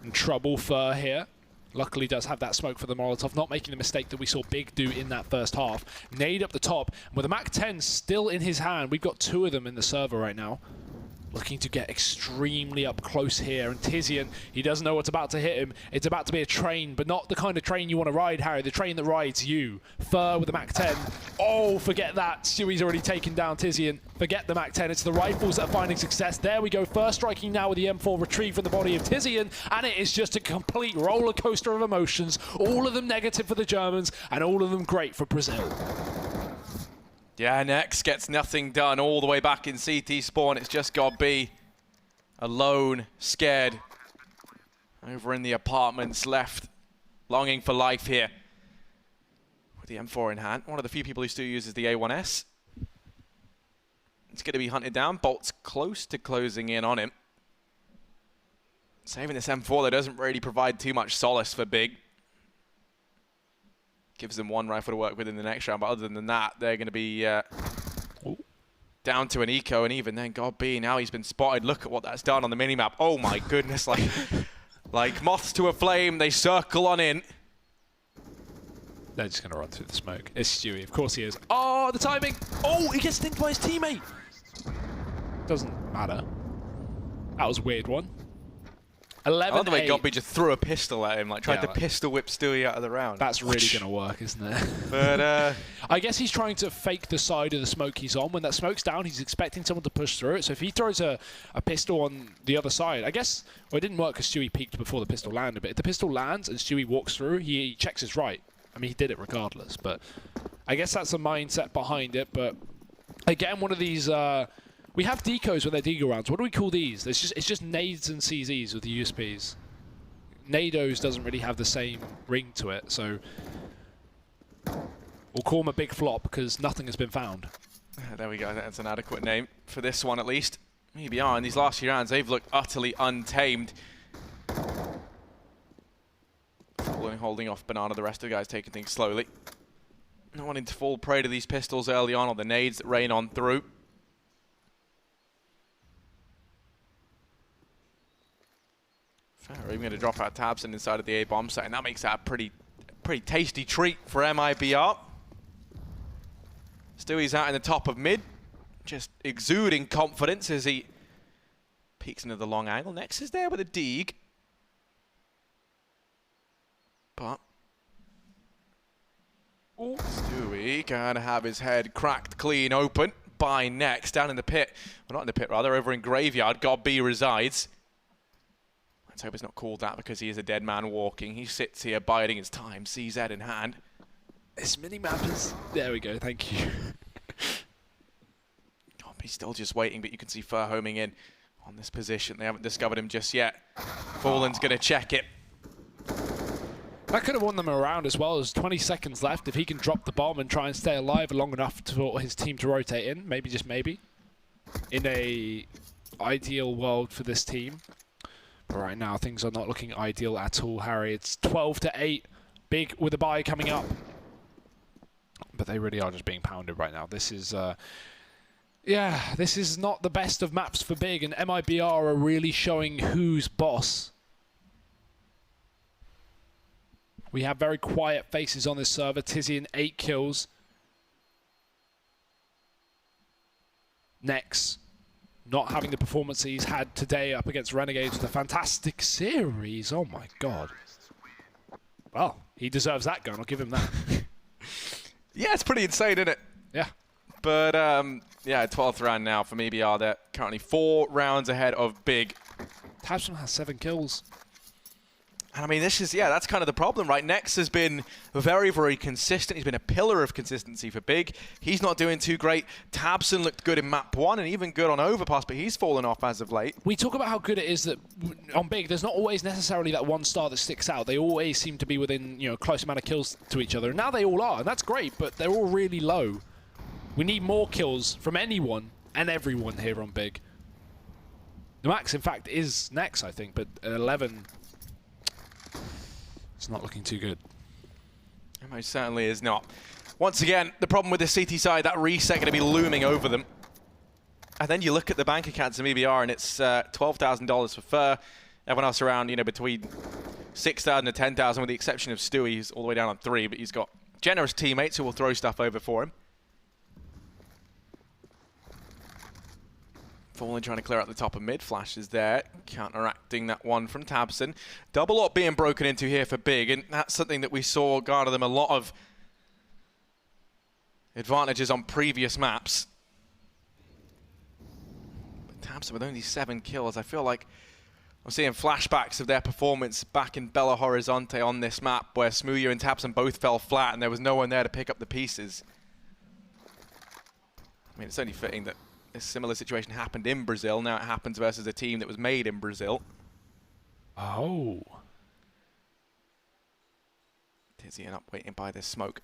in trouble for here. Luckily does have that smoke for the Molotov, not making the mistake that we saw Big do in that first half. Nade up the top, and with a MAC-10 still in his hand, we've got 2 of them in the server right now. looking to get extremely up close here. And Tizian, he doesn't know what's about to hit him. It's about to be a train, but not the kind of train you want to ride, Harry. The train that rides you. Fur with the MAC-10. Oh, forget that. Stewie's already taken down Tizian. Forget the MAC-10. It's the rifles that are finding success. There we go. First striking now with the M4 retrieved from the body of Tizian. And it is just a complete roller coaster of emotions. All of them negative for the Germans, and all of them great for Brazil. Yeah, Nex gets nothing done all the way back in CT spawn. It's just got B alone, scared, over in the apartments, left, longing for life here. With the M4 in hand, one of the few people who still uses the A1S. It's going to be hunted down. Bolt's close to closing in on him. Saving this M4 that doesn't really provide too much solace for Big. Gives them one rifle to work with in the next round, but other than that, they're going to be down to an eco, and even then, God B, now he's been spotted. Look at what that's done on the minimap. Oh my goodness, like moths to a flame, they circle on in. They're just going to run through the smoke. It's Stewie, of course he is. Oh, the timing! Oh, he gets stinked by his teammate! Doesn't matter. That was a weird one. 11. I love the way Godby just threw a pistol at him, like tried to pistol whip Stewie out of the round. That's really going to work, isn't it? But I guess he's trying to fake the side of the smoke he's on. When that smoke's down, he's expecting someone to push through it. So if he throws a pistol on the other side, I guess, well, it didn't work because Stewie peeked before the pistol landed, but if the pistol lands and Stewie walks through, he checks his right. I mean, he did it regardless, but I guess that's the mindset behind it. But again, one of these... we have decos with their deagle rounds. What do we call these? It's just nades and CZs with the USPs. Nados doesn't really have the same ring to it, so we'll call them a big flop because nothing has been found. There we go. That's an adequate name for this one, at least. MIBR in these last few rounds, they've looked utterly untamed. Holding off Banana, the rest of the guys taking things slowly. Not wanting to fall prey to these pistols early on, or the nades that rain on through. We're even going to drop out Tabson inside of the A-bomb site, and that makes that a pretty tasty treat for MIBR. Stewie's out in the top of mid, just exuding confidence as he peeks into the long angle. Next is there with a Deeg. But Stewie gonna have his head cracked clean open by Nex down in the pit. Well, not in the pit, rather, over in Graveyard. God B resides. Let's hope it's not called that because he is a dead man walking. He sits here biding his time, CZ in hand. This minimap is... There we go, thank you. God, he's still just waiting, but you can see Fur homing in on this position. They haven't discovered him just yet. Fallen's gonna check it. That could have won them around as well. There's 20 seconds left. If he can drop the bomb and try and stay alive long enough for his team to rotate in, maybe, just maybe, in a ideal world for this team. But right now, things are not looking ideal at all, Harry. It's 12-8. Big with a bye coming up. But they really are just being pounded right now. This is, yeah, this is not the best of maps for Big, and MIBR are really showing who's boss. We have very quiet faces on this server. Tizian, 8 kills. Nex, not having the performance he's had today up against Renegades with a fantastic series. Oh my god. Well, he deserves that gun. I'll give him that. Yeah, it's pretty insane, isn't it? Yeah. But, yeah, 12th round now for MIBR. They're currently 4 rounds ahead of Big. Tabson has 7 kills. And I mean, this is, yeah, that's kind of the problem, right? Nex has been very, very consistent. He's been a pillar of consistency for Big. He's not doing too great. Tabson looked good in map 1 and even good on Overpass, but he's fallen off as of late. We talk about how good it is that on Big, there's not always necessarily that one star that sticks out. They always seem to be within, you know, close amount of kills to each other. And now they all are, and that's great, but they're all really low. We need more kills from anyone and everyone here on Big. The max, in fact, is Nex, I think, but 11... It's not looking too good. It most certainly is not. Once again, the problem with the CT side, that reset going to be looming over them. And then you look at the bank accounts of MIBR and it's $12,000 for Fur. Everyone else around, you know, between 6,000 and 10,000 with the exception of Stewie, who's all the way down on 3, but he's got generous teammates who will throw stuff over for him. Fallen trying to clear out the top of mid. Flash is there, counteracting that one from Tabson. Double up being broken into here for Big, and that's something that we saw garner them a lot of advantages on previous maps. But Tabson with only 7 kills, I feel like I'm seeing flashbacks of their performance back in Belo Horizonte on this map, where Smooya and Tabson both fell flat and there was no one there to pick up the pieces. I mean, it's only fitting that a similar situation happened in Brazil. Now it happens versus a team that was made in Brazil. Oh. Tizian up waiting by this smoke.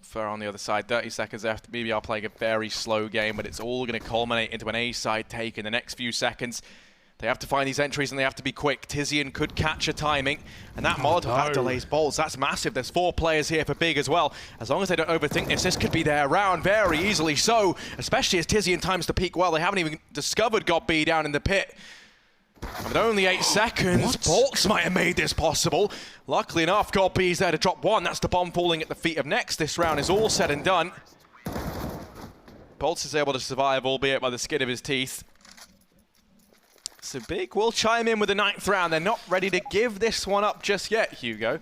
Fur on the other side, 30 seconds left. MIBR playing a very slow game, but it's all going to culminate into an A-side take in the next few seconds. They have to find these entries and they have to be quick. Tizian could catch a timing, and that Molotov that delays bolts. That's massive. There's 4 players here for Big as well. As long as they don't overthink this could be their round very easily so, especially as Tizian times the peak well. They haven't even discovered God B down in the pit. And with only 8 seconds, bolts might have made this possible. Luckily enough, God B's there to drop 1. That's the bomb falling at the feet of Next. This round is all said and done. Bolts is able to survive, albeit by the skin of his teeth. So Big will chime in with the 9th round. They're not ready to give this one up just yet, Hugo.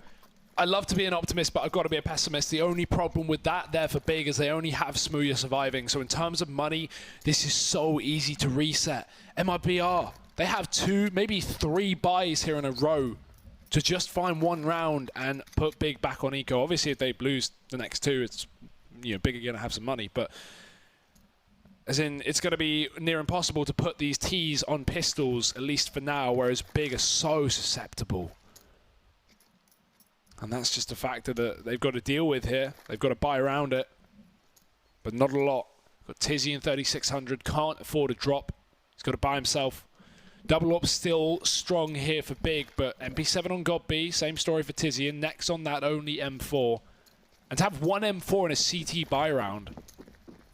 I love to be an optimist, but I've got to be a pessimist. The only problem with that there for Big is they only have Smooya surviving. So in terms of money, this is so easy to reset. MIBR, they have 2, maybe 3 buys here in a row to just find 1 round and put Big back on eco. Obviously, if they lose the next 2, it's, you know, Big are going to have some money, but as in, it's going to be near impossible to put these Ts on pistols, at least for now, whereas Big are so susceptible. And that's just a factor that they've got to deal with here. They've got to buy around it, but not a lot. Got Tizian 3,600, can't afford a drop. He's got to buy himself. Double up still strong here for Big, but MP7 on God B, same story for Tizian. Next on that, only M4. And to have 1 M4 in a CT buy round,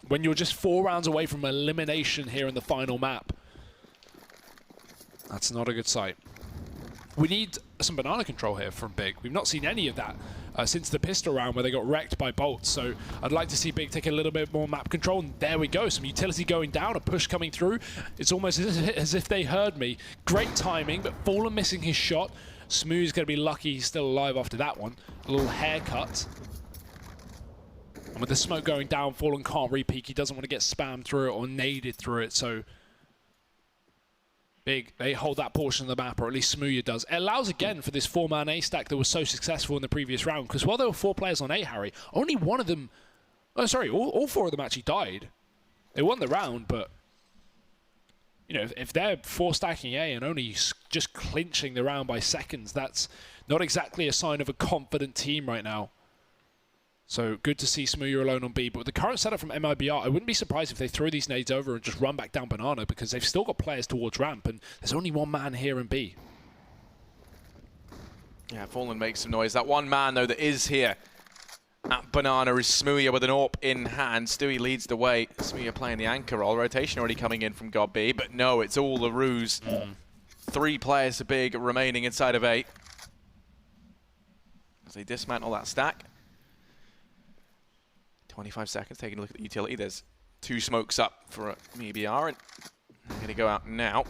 when you're just 4 rounds away from elimination here in the final map, that's not a good sight. We need some banana control here from Big. We've not seen any of that since the pistol round where they got wrecked by bolts. So I'd like to see Big take a little bit more map control. And there we go. Some utility going down, a push coming through. It's almost as if they heard me. Great timing, but Fallen missing his shot. Smooth's going to be lucky he's still alive after that one. A little haircut. And with the smoke going down, Fallen can't re-peek. He doesn't want to get spammed through it or naded through it. So Big, they hold that portion of the map, or at least Smooya does. It allows, again, for this 4-man A stack that was so successful in the previous round. Because while there were 4 players on A, Harry, only one of them... Oh, sorry, all 4 of them actually died. They won the round, but... You know, if they're 4-stacking A and only just clinching the round by seconds, that's not exactly a sign of a confident team right now. So good to see Smooya alone on B, but with the current setup from MIBR, I wouldn't be surprised if they throw these nades over and just run back down Banana, because they've still got players towards ramp, and there's only 1 man here in B. Yeah, Fallen makes some noise. That 1 man, though, that is here at Banana is Smooya with an AWP in hand. Stewie leads the way. Smooya playing the anchor role. Rotation already coming in from God B, but no, it's all a ruse. 3 players are Big remaining inside of 8. As they dismantle that stack. 25 seconds, taking a look at the utility. There's 2 smokes up for MIBR, and they're going to go out now.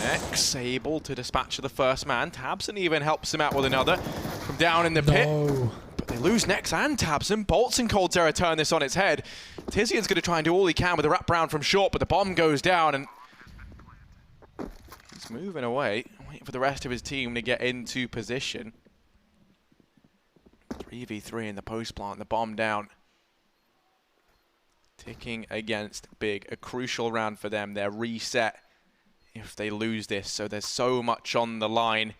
X able to dispatch the first man. Tabson even helps him out with another from down in the pit. But they lose Nex and Tabson. Bolts and Cold Terror turn this on its head. Tizian's going to try and do all he can with a wraparound from short, but the bomb goes down, and he's moving away, waiting for the rest of his team to get into position. 3v3 in the post plant, the bomb down. Ticking against Big, a crucial round for them. They're reset if they lose this, so there's so much on the line.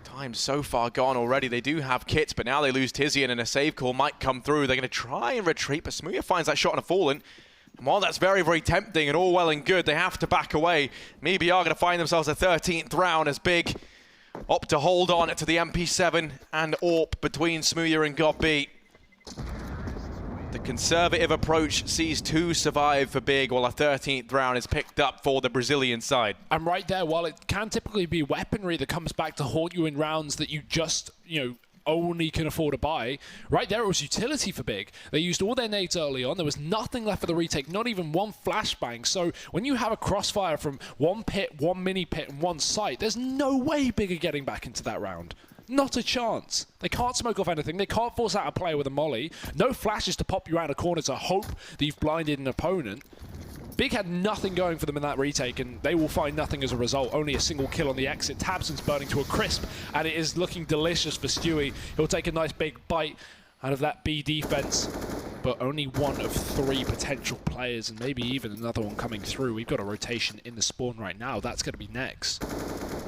Time's so far gone already. They do have kits, but now they lose Tizian, and a save call might come through. They're going to try and retreat, but Smooya finds that shot on a Fallen. And while that's very, very tempting and all well and good, they have to back away. MIBR are going to find themselves a 13th round as Big opt to hold on to the MP7 and AWP between Smooya and God B. The conservative approach sees 2 survive for Big, while a 13th round is picked up for the Brazilian side. I'm right there. While it can typically be weaponry that comes back to haunt you in rounds that you just, you know, only can afford to buy. Right there, it was utility for Big. They used all their nades early on. There was nothing left for the retake, not even one flashbang. So when you have a crossfire from one pit, one mini pit, and one site, there's no way Big are getting back into that round. Not a chance. They can't smoke off anything. They can't force out a player with a molly. No flashes to pop you around a corner to hope that you've blinded an opponent. Big had nothing going for them in that retake, and they will find nothing as a result. Only a single kill on the exit. tabseN's burning to a crisp, and it is looking delicious for Stewie. He'll take a nice big bite out of that B defense, but only one of 3 potential players, and maybe even another one coming through. We've got a rotation in the spawn right now. That's going to be next.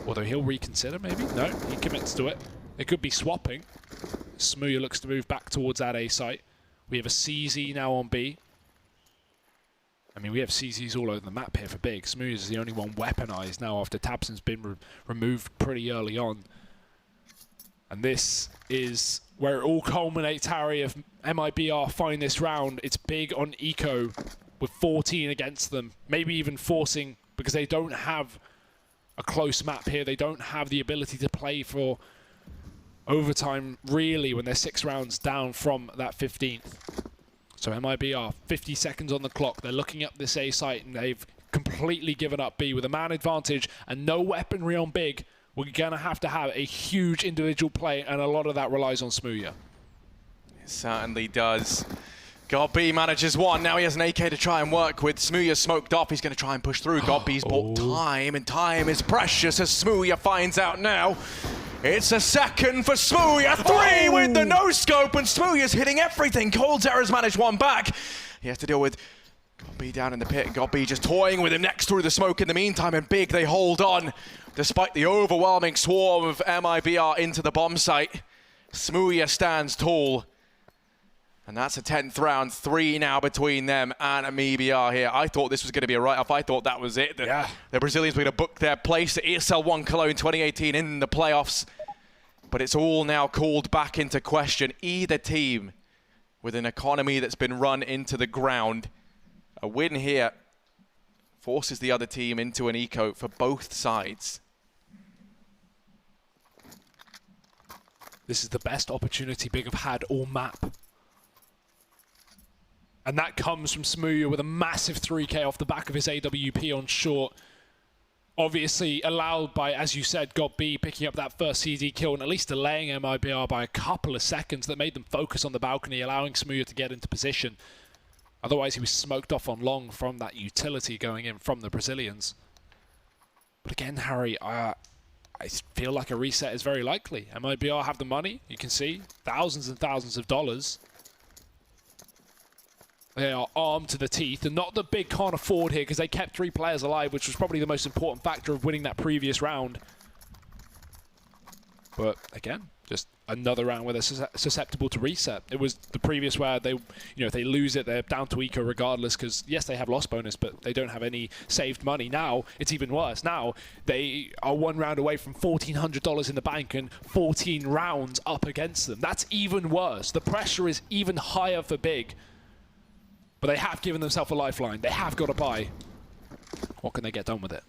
Although he'll reconsider, maybe? No, he commits to it. It could be swapping. Smooya looks to move back towards that A site. We have a CZ now on B. I mean, we have CZs all over the map here for Big. Smooya is the only one weaponized now after tabseN's been removed pretty early on. And this is where it all culminates, Harry, if MIBR find this round. It's Big on Eco with 14 against them. Maybe even forcing, because they don't have a close map here. They don't have the ability to play for overtime, really, when they're 6 rounds down from that 15th. So MIBR, 50 seconds on the clock. They're looking up this A site, and they've completely given up B with a man advantage and no weaponry on Big. We're going to have a huge individual play, and a lot of that relies on Smooya. It certainly does. GodB manages one. Now he has an AK to try and work with. Smooya smoked off. He's going to try and push through. GodB's bought time, and time is precious as Smooya finds out now. It's a second for Smooya. 3 with the no-scope, and Smooya's hitting everything. coldzera's managed one back. He has to deal with GodB down in the pit. GodB just toying with him next through the smoke in the meantime, and Big, they hold on. Despite the overwhelming swarm of MIBR into the bomb site, Smooya stands tall. And that's a 10th round, 3 now between them and MIBR here. I thought this was going to be a write-off. I thought that was it. The Brazilians were going to book their place at ESL One Cologne 2018 in the playoffs. But it's all now called back into question. Either team with an economy that's been run into the ground. A win here forces the other team into an eco for both sides. This is the best opportunity Big have had all map. And that comes from Smooya with a massive 3K off the back of his AWP on short. Obviously allowed by, as you said, GodB picking up that first CD kill and at least delaying MIBR by a couple of seconds that made them focus on the balcony, allowing Smooya to get into position. Otherwise, he was smoked off on long from that utility going in from the Brazilians. But again, Harry, I feel like a reset is very likely. MIBR have the money, you can see, thousands and thousands of dollars. They are armed to the teeth, and not that Big can't afford here because they kept 3 players alive, which was probably the most important factor of winning that previous round. But again, just another round where they're susceptible to reset. It was the previous where they, if they lose it, they're down to eco regardless because, yes, they have loss bonus, but they don't have any saved money. Now, it's even worse. Now, they are 1 round away from $1,400 in the bank and 14 rounds up against them. That's even worse. The pressure is even higher for Big. But they have given themselves a lifeline. They have got to buy. What can they get done with it?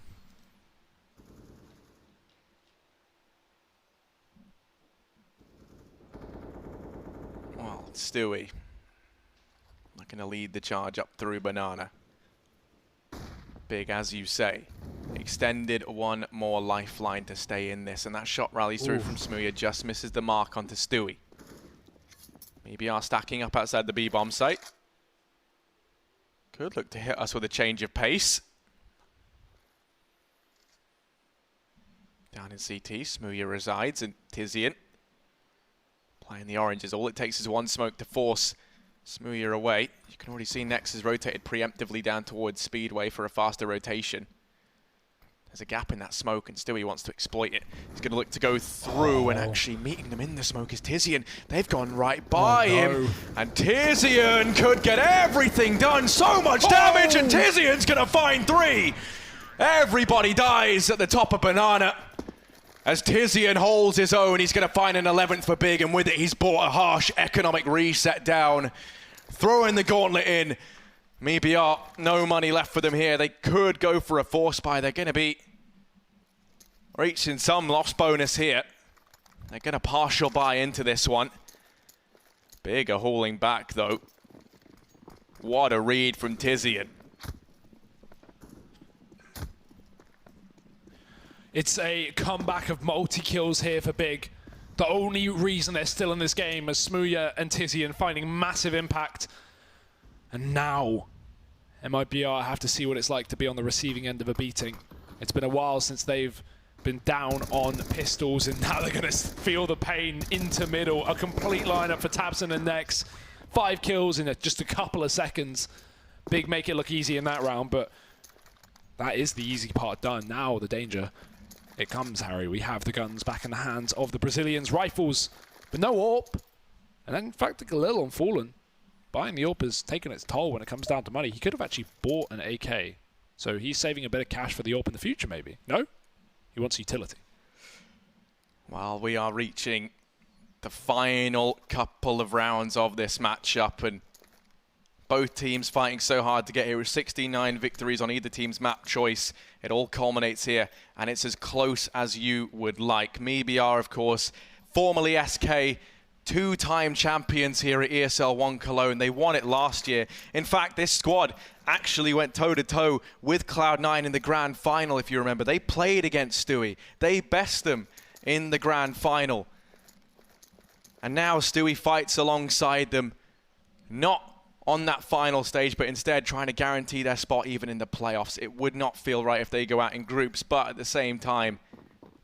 Well, Stewie looking to lead the charge up through Banana. Big, as you say, extended 1 more lifeline to stay in this, and that shot rallies through from Smooya, just misses the mark onto Stewie. MIBR stacking up outside the B bomb site. Could look to hit us with a change of pace. Down in CT, Smooya resides, and Tizian playing the oranges. All it takes is 1 smoke to force Smooya away. You can already see Nex has rotated preemptively down towards Speedway for a faster rotation. There's a gap in that smoke, and Stewie wants to exploit it. He's going to look to go through, and actually meeting them in the smoke is Tizian. They've gone right by him, and Tizian could get everything done. So much damage, and Tizian's going to find 3. Everybody dies at the top of Banana. As Tizian holds his own, he's going to find an 11th for Big, and with it, he's brought a harsh economic reset down. Throwing the gauntlet in. MIBR, no money left for them here. They could go for a force buy. They're going to be reaching some loss bonus here. They're going to partial buy into this one. Big a hauling back, though. What a read from Tizian. It's a comeback of multi-kills here for Big. The only reason they're still in this game is Smooya and Tizian finding massive impact. And now, MIBR have to see what it's like to be on the receiving end of a beating. It's been a while since they've been down on pistols, and now they're going to feel the pain into middle. A complete lineup for Tabson and Nex. 5 kills in just a couple of seconds. Big make it look easy in that round, but that is the easy part done. Now the danger. It comes, Harry. We have the guns back in the hands of the Brazilians. Rifles, but no AWP. And then, in fact, Galil on Fallen. Buying the AWP has taken its toll when it comes down to money. He could have actually bought an AK. So he's saving a bit of cash for the AWP in the future, maybe. No? He wants utility. Well, we are reaching the final couple of rounds of this matchup, and both teams fighting so hard to get here with 69 victories on either team's map choice. It all culminates here, and it's as close as you would like. MIBR, of course, formerly SK, 2-time champions here at ESL One Cologne. They won it last year. In fact, this squad actually went toe-to-toe with Cloud9 in the grand final, if you remember. They played against Stewie. They best them in the grand final. And now Stewie fights alongside them, not on that final stage, but instead trying to guarantee their spot even in the playoffs. It would not feel right if they go out in groups, but at the same time,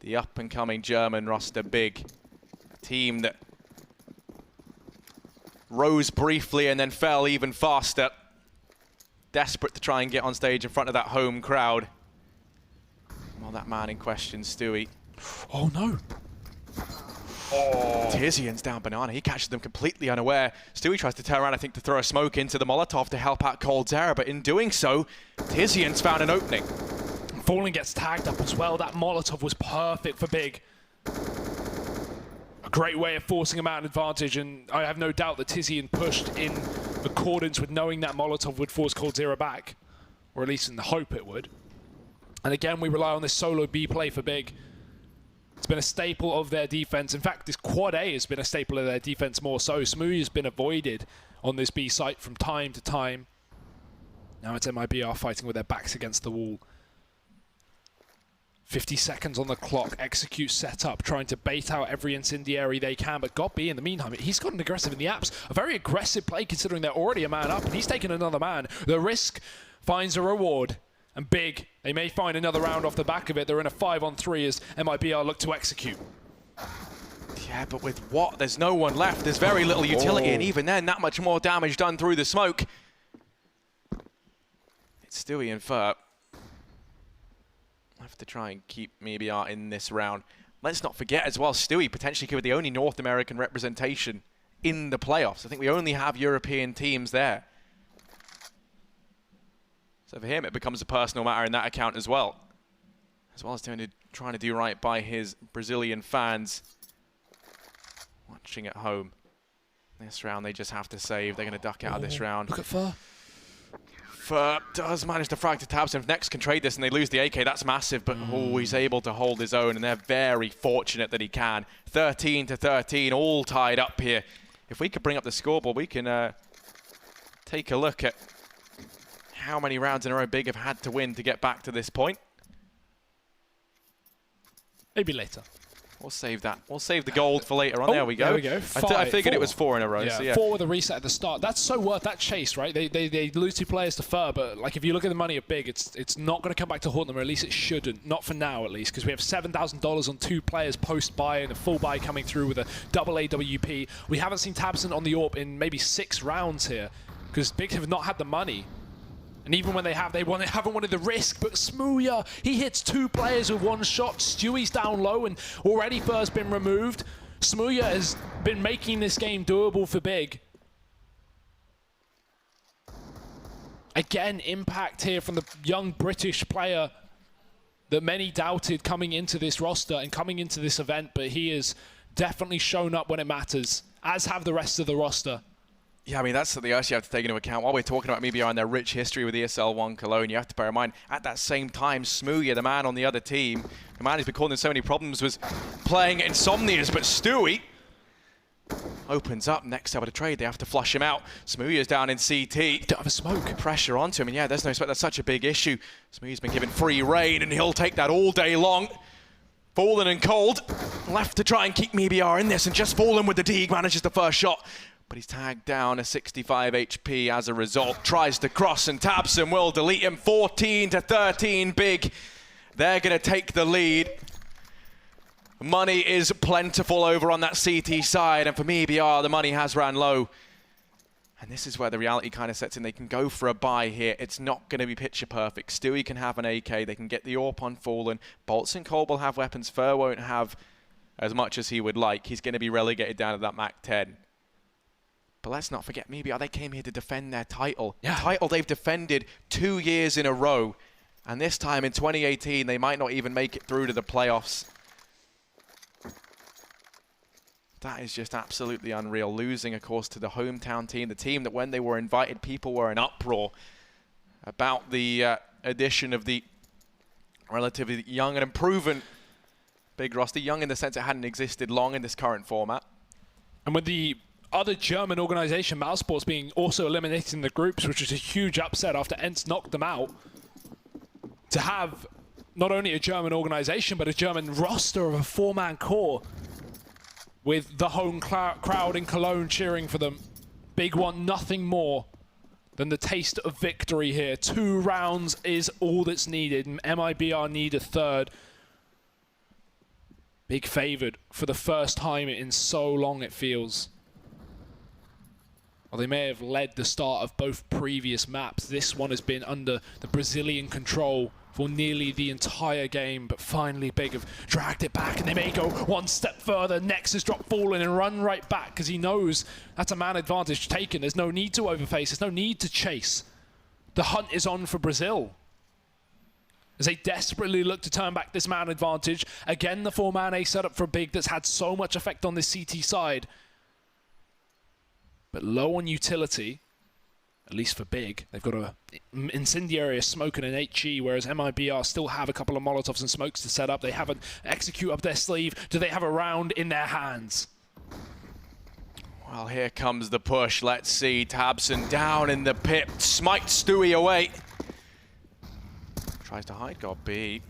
the up-and-coming German roster Big, a team that rose briefly and then fell even faster, desperate to try and get on stage in front of that home crowd. Well, that man in question, Stewie. Oh, no. Oh. Tizian's down banana. He catches them completely unaware. Stewie tries to turn around, I think, to throw a smoke into the Molotov to help out coldzera, but in doing so, Tizian's found an opening. Fallen gets tagged up as well. That Molotov was perfect for Big. A great way of forcing him out an advantage, and I have no doubt that Tizian pushed in accordance with knowing that Molotov would force coldzera back, or at least in the hope it would. And again, we rely on this solo B play for Big. It's been a staple of their defense. In fact, this quad A has been a staple of their defense more so. Smoothie has been avoided on this B site from time to time. Now it's MIBR fighting with their backs against the wall. 50 seconds on the clock. Execute setup, trying to bait out every incendiary they can, but got B in the meantime. He's gotten aggressive in the apps. A very aggressive play considering they're already a man up, and he's taken another man. The risk finds a reward. And Big, they may find another round off the back of it. They're in a 5-on-3 as MIBR look to execute. Yeah, but with what? There's no one left. There's very little utility, and even then, that much more damage done through the smoke. It's Stewie and Ferp. Have to try and keep MIBR in this round. Let's not forget as well, Stewie potentially could be the only North American representation in the playoffs. I think we only have European teams there. So for him, it becomes a personal matter in that account as well as trying to do right by his Brazilian fans watching at home. This round, they just have to save. They're going to duck out of this round. Look at Fur. Fur does manage to frag to Tabson. If Nex can trade this and they lose the AK, that's massive, but he's able to hold his own, and they're very fortunate that he can. 13-13, all tied up here. If we could bring up the scoreboard, we can take a look at how many rounds in a row Big have had to win to get back to this point. Maybe later. We'll save that. We'll save the gold for later on. There we go. There we go. I figured it was 4 in a row. Yeah, so yeah. 4 with a reset at the start. That's so worth that chase, right? They lose 2 players to Fur, but like if you look at the money of Big, it's not going to come back to haunt them, or at least it shouldn't. Not for now, at least, because we have $7,000 on 2 players post-buy and a full buy coming through with a double AWP. We haven't seen Tabson on the AWP in maybe 6 rounds here, because Big have not had the money. And even when they have, haven't wanted the risk. But Smooya, he hits 2 players with 1 shot. Stewie's down low, and already Fur's been removed. Smooya has been making this game doable for Big. Again, impact here from the young British player that many doubted coming into this roster and coming into this event, but he has definitely shown up when it matters, as have the rest of the roster. Yeah, I mean, that's something else you have to take into account. While we're talking about MIBR and their rich history with ESL One Cologne, you have to bear in mind, at that same time, Smooya, the man on the other team, the man who's been causing so many problems, was playing Insomnias, but Stewie opens up next over to trade. They have to flush him out. Smooya's down in CT. Don't have a smoke. Pressure onto him, and yeah, there's no smoke. That's such a big issue. Smooya's been given free reign, and he'll take that all day long. Fallen and Cold, left to try and keep MIBR in this, and just Fallen with the Deeg manages the first shot. But he's tagged down a 65 HP as a result. Tries to cross and Tabson will delete him. 14-13 big. They're going to take the lead. Money is plentiful over on that CT side. And for MIBR, the money has ran low. And this is where the reality kind of sets in. They can go for a buy here. It's not going to be picture perfect. Stewie can have an AK. They can get the AWP on Fallen. Bolts and Cole will have weapons. Fur won't have as much as he would like. He's going to be relegated down to that MAC 10. But let's not forget, MIBR, they came here to defend their title. Yeah. Title they've defended 2 years in a row. And this time in 2018, they might not even make it through to the playoffs. That is just absolutely unreal. Losing, of course, to the hometown team, the team that when they were invited, people were in uproar about the addition of the relatively young and unproven big roster. Young in the sense it hadn't existed long in this current format. And with the other German organization, Mousesports, being also eliminated in the groups, which was a huge upset after Ents knocked them out, to have not only a German organization, but a German roster of a 4-man core with the home crowd in Cologne cheering for them. Big want nothing more than the taste of victory here. 2 rounds is all that's needed, and MIBR need a third. Big favored for the first time in so long, it feels. Well, they may have led the start of both previous maps. This one has been under the Brazilian control for nearly the entire game, but finally Big have dragged it back, and they may go one step further. Nexus drop Fallen and run right back, because he knows that's a man advantage taken. There's no need to overface, there's no need to chase. The hunt is on for Brazil, as they desperately look to turn back this man advantage. Again, the 4-man A setup for Big that's had so much effect on this CT side. But low on utility, at least for Big. They've got a incendiary, a smoke, and an HE, whereas MIBR still have a couple of Molotovs and smokes to set up. They have an execute up their sleeve. Do they have a round in their hands? Well, here comes the push. Let's see. Tabson down in the pit. Smites Stewie away. Tries to hide God B.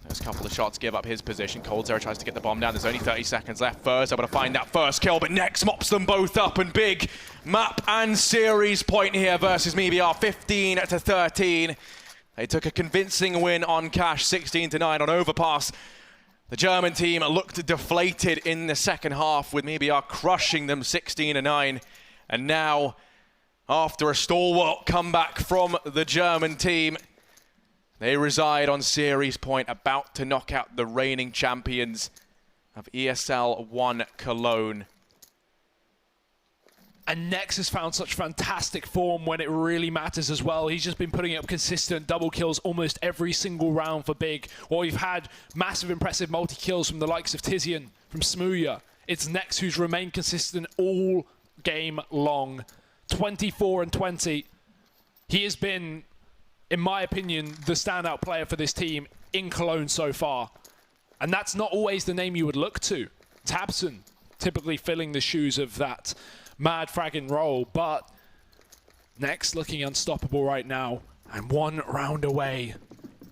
There's a couple of shots, give up his position. coldzera tries to get the bomb down. There's only 30 seconds left. Fur's able to find that first kill, but Nex mops them both up, and Big map and series point here versus MIBR, 15-13. They took a convincing win on Cash, 16-9 on Overpass. The German team looked deflated in the second half, with MIBR crushing them 16-9. And now, after a stalwart comeback from the German team, they reside on series point, about to knock out the reigning champions of ESL One Cologne. And Nex has found such fantastic form when it really matters as well. He's just been putting up consistent double kills almost every single round for Big. While we've had massive impressive multi-kills from the likes of Tizian, from Smooya, it's Nex who's remained consistent all game long. 24-20. He has been, in my opinion, the standout player for this team in Cologne so far. And that's not always the name you would look to. Tabson typically filling the shoes of that mad fragging role, but Nex looking unstoppable right now, and 1 round away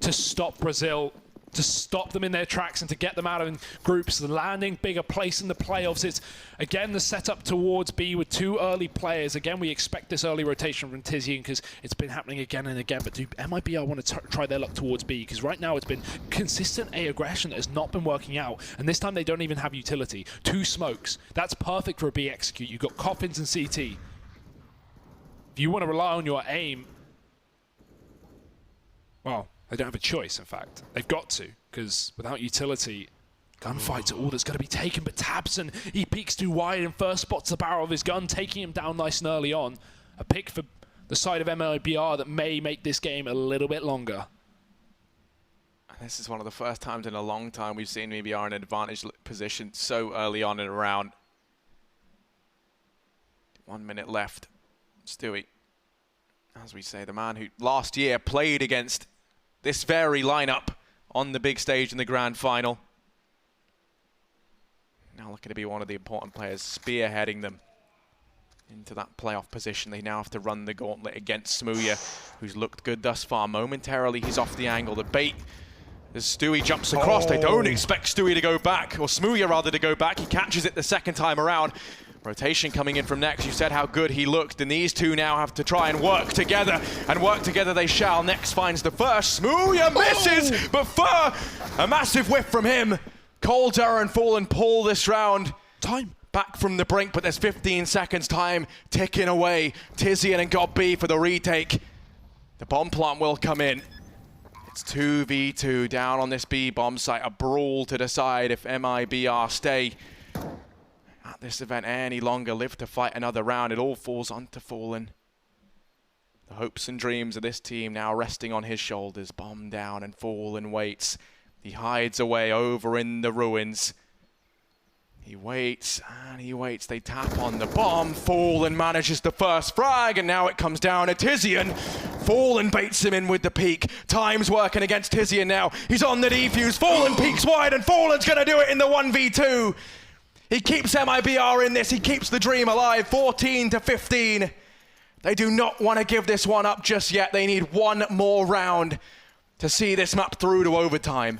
to stop Brazil, to stop them in their tracks and to get them out of groups, landing Bigger place in the playoffs. It's, again, the setup towards B with 2 early players. Again, we expect this early rotation from Tizian because it's been happening again and again. But do MIBR want to try their luck towards B? Because right now it's been consistent A aggression that has not been working out. And this time they don't even have utility. 2 smokes. That's perfect for a B execute. You've got Coffins and CT. If you want to rely on your aim, well, they don't have a choice, in fact. They've got to, because without utility, gunfights are all that's going to be taken. But Tabson, he peeks too wide and first spots the barrel of his gun, taking him down nice and early on. A pick for the side of MIBR that may make this game a little bit longer. This is one of the first times in a long time we've seen MIBR in an advantage position so early on in a round. 1 minute left Stewie, as we say, the man who last year played against this very lineup on the big stage in the grand final. Now looking to be one of the important players, spearheading them into that playoff position. They now have to run the gauntlet against Smooya, who's looked good thus far. Momentarily, he's off the angle. The bait, as Stewie jumps across, they don't expect Stewie to go back, or Smooya rather to go back. He catches it the second time around. Rotation coming in from Nex. You said how good he looked, and these two now have to try and work together, and work together they shall. Nex finds the first. Smooya misses, but Fur, a massive whiff from him. coldzera and Fallen pull this round. Time. Back from the brink, but there's 15 seconds time ticking away. Tizian and God B for the retake. The bomb plant will come in. It's 2v2 down on this B bomb site. A brawl to decide if MIBR stay at this event any longer, live to fight another round. It all falls onto Fallen. The hopes and dreams of this team now resting on his shoulders. Bomb down and Fallen waits. He hides away over in the ruins. He waits and he waits. They tap on the bomb. Fallen manages the first frag, and now it comes down to Tizian. Fallen baits him in with the peek. Time's working against Tizian now. He's on the defuse. Fallen peeks wide, and Fallen's going to do it in the 1v2. He keeps MIBR in this. He keeps the dream alive. 14-15. They do not want to give this one up just yet. They need one more round to see this map through to overtime.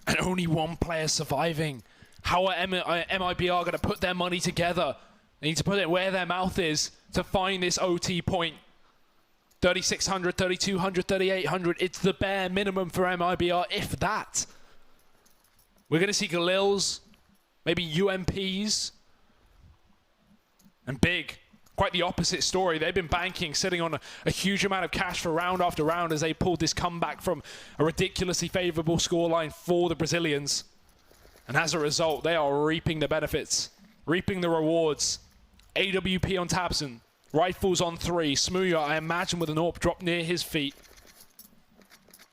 And only one player surviving. How are MIBR going to put their money together? They need to put it where their mouth is to find this OT point. 3,600, 3,200, 3,800. It's the bare minimum for MIBR, if that. We're going to see Galils, maybe UMPs. And Big, quite the opposite story. They've been banking, sitting on a huge amount of cash for round after round as they pulled this comeback from a ridiculously favorable scoreline for the Brazilians. And as a result, they are reaping the benefits, reaping the rewards. AWP on Tabson, rifles on 3. Smooya, I imagine, with an AWP drop near his feet.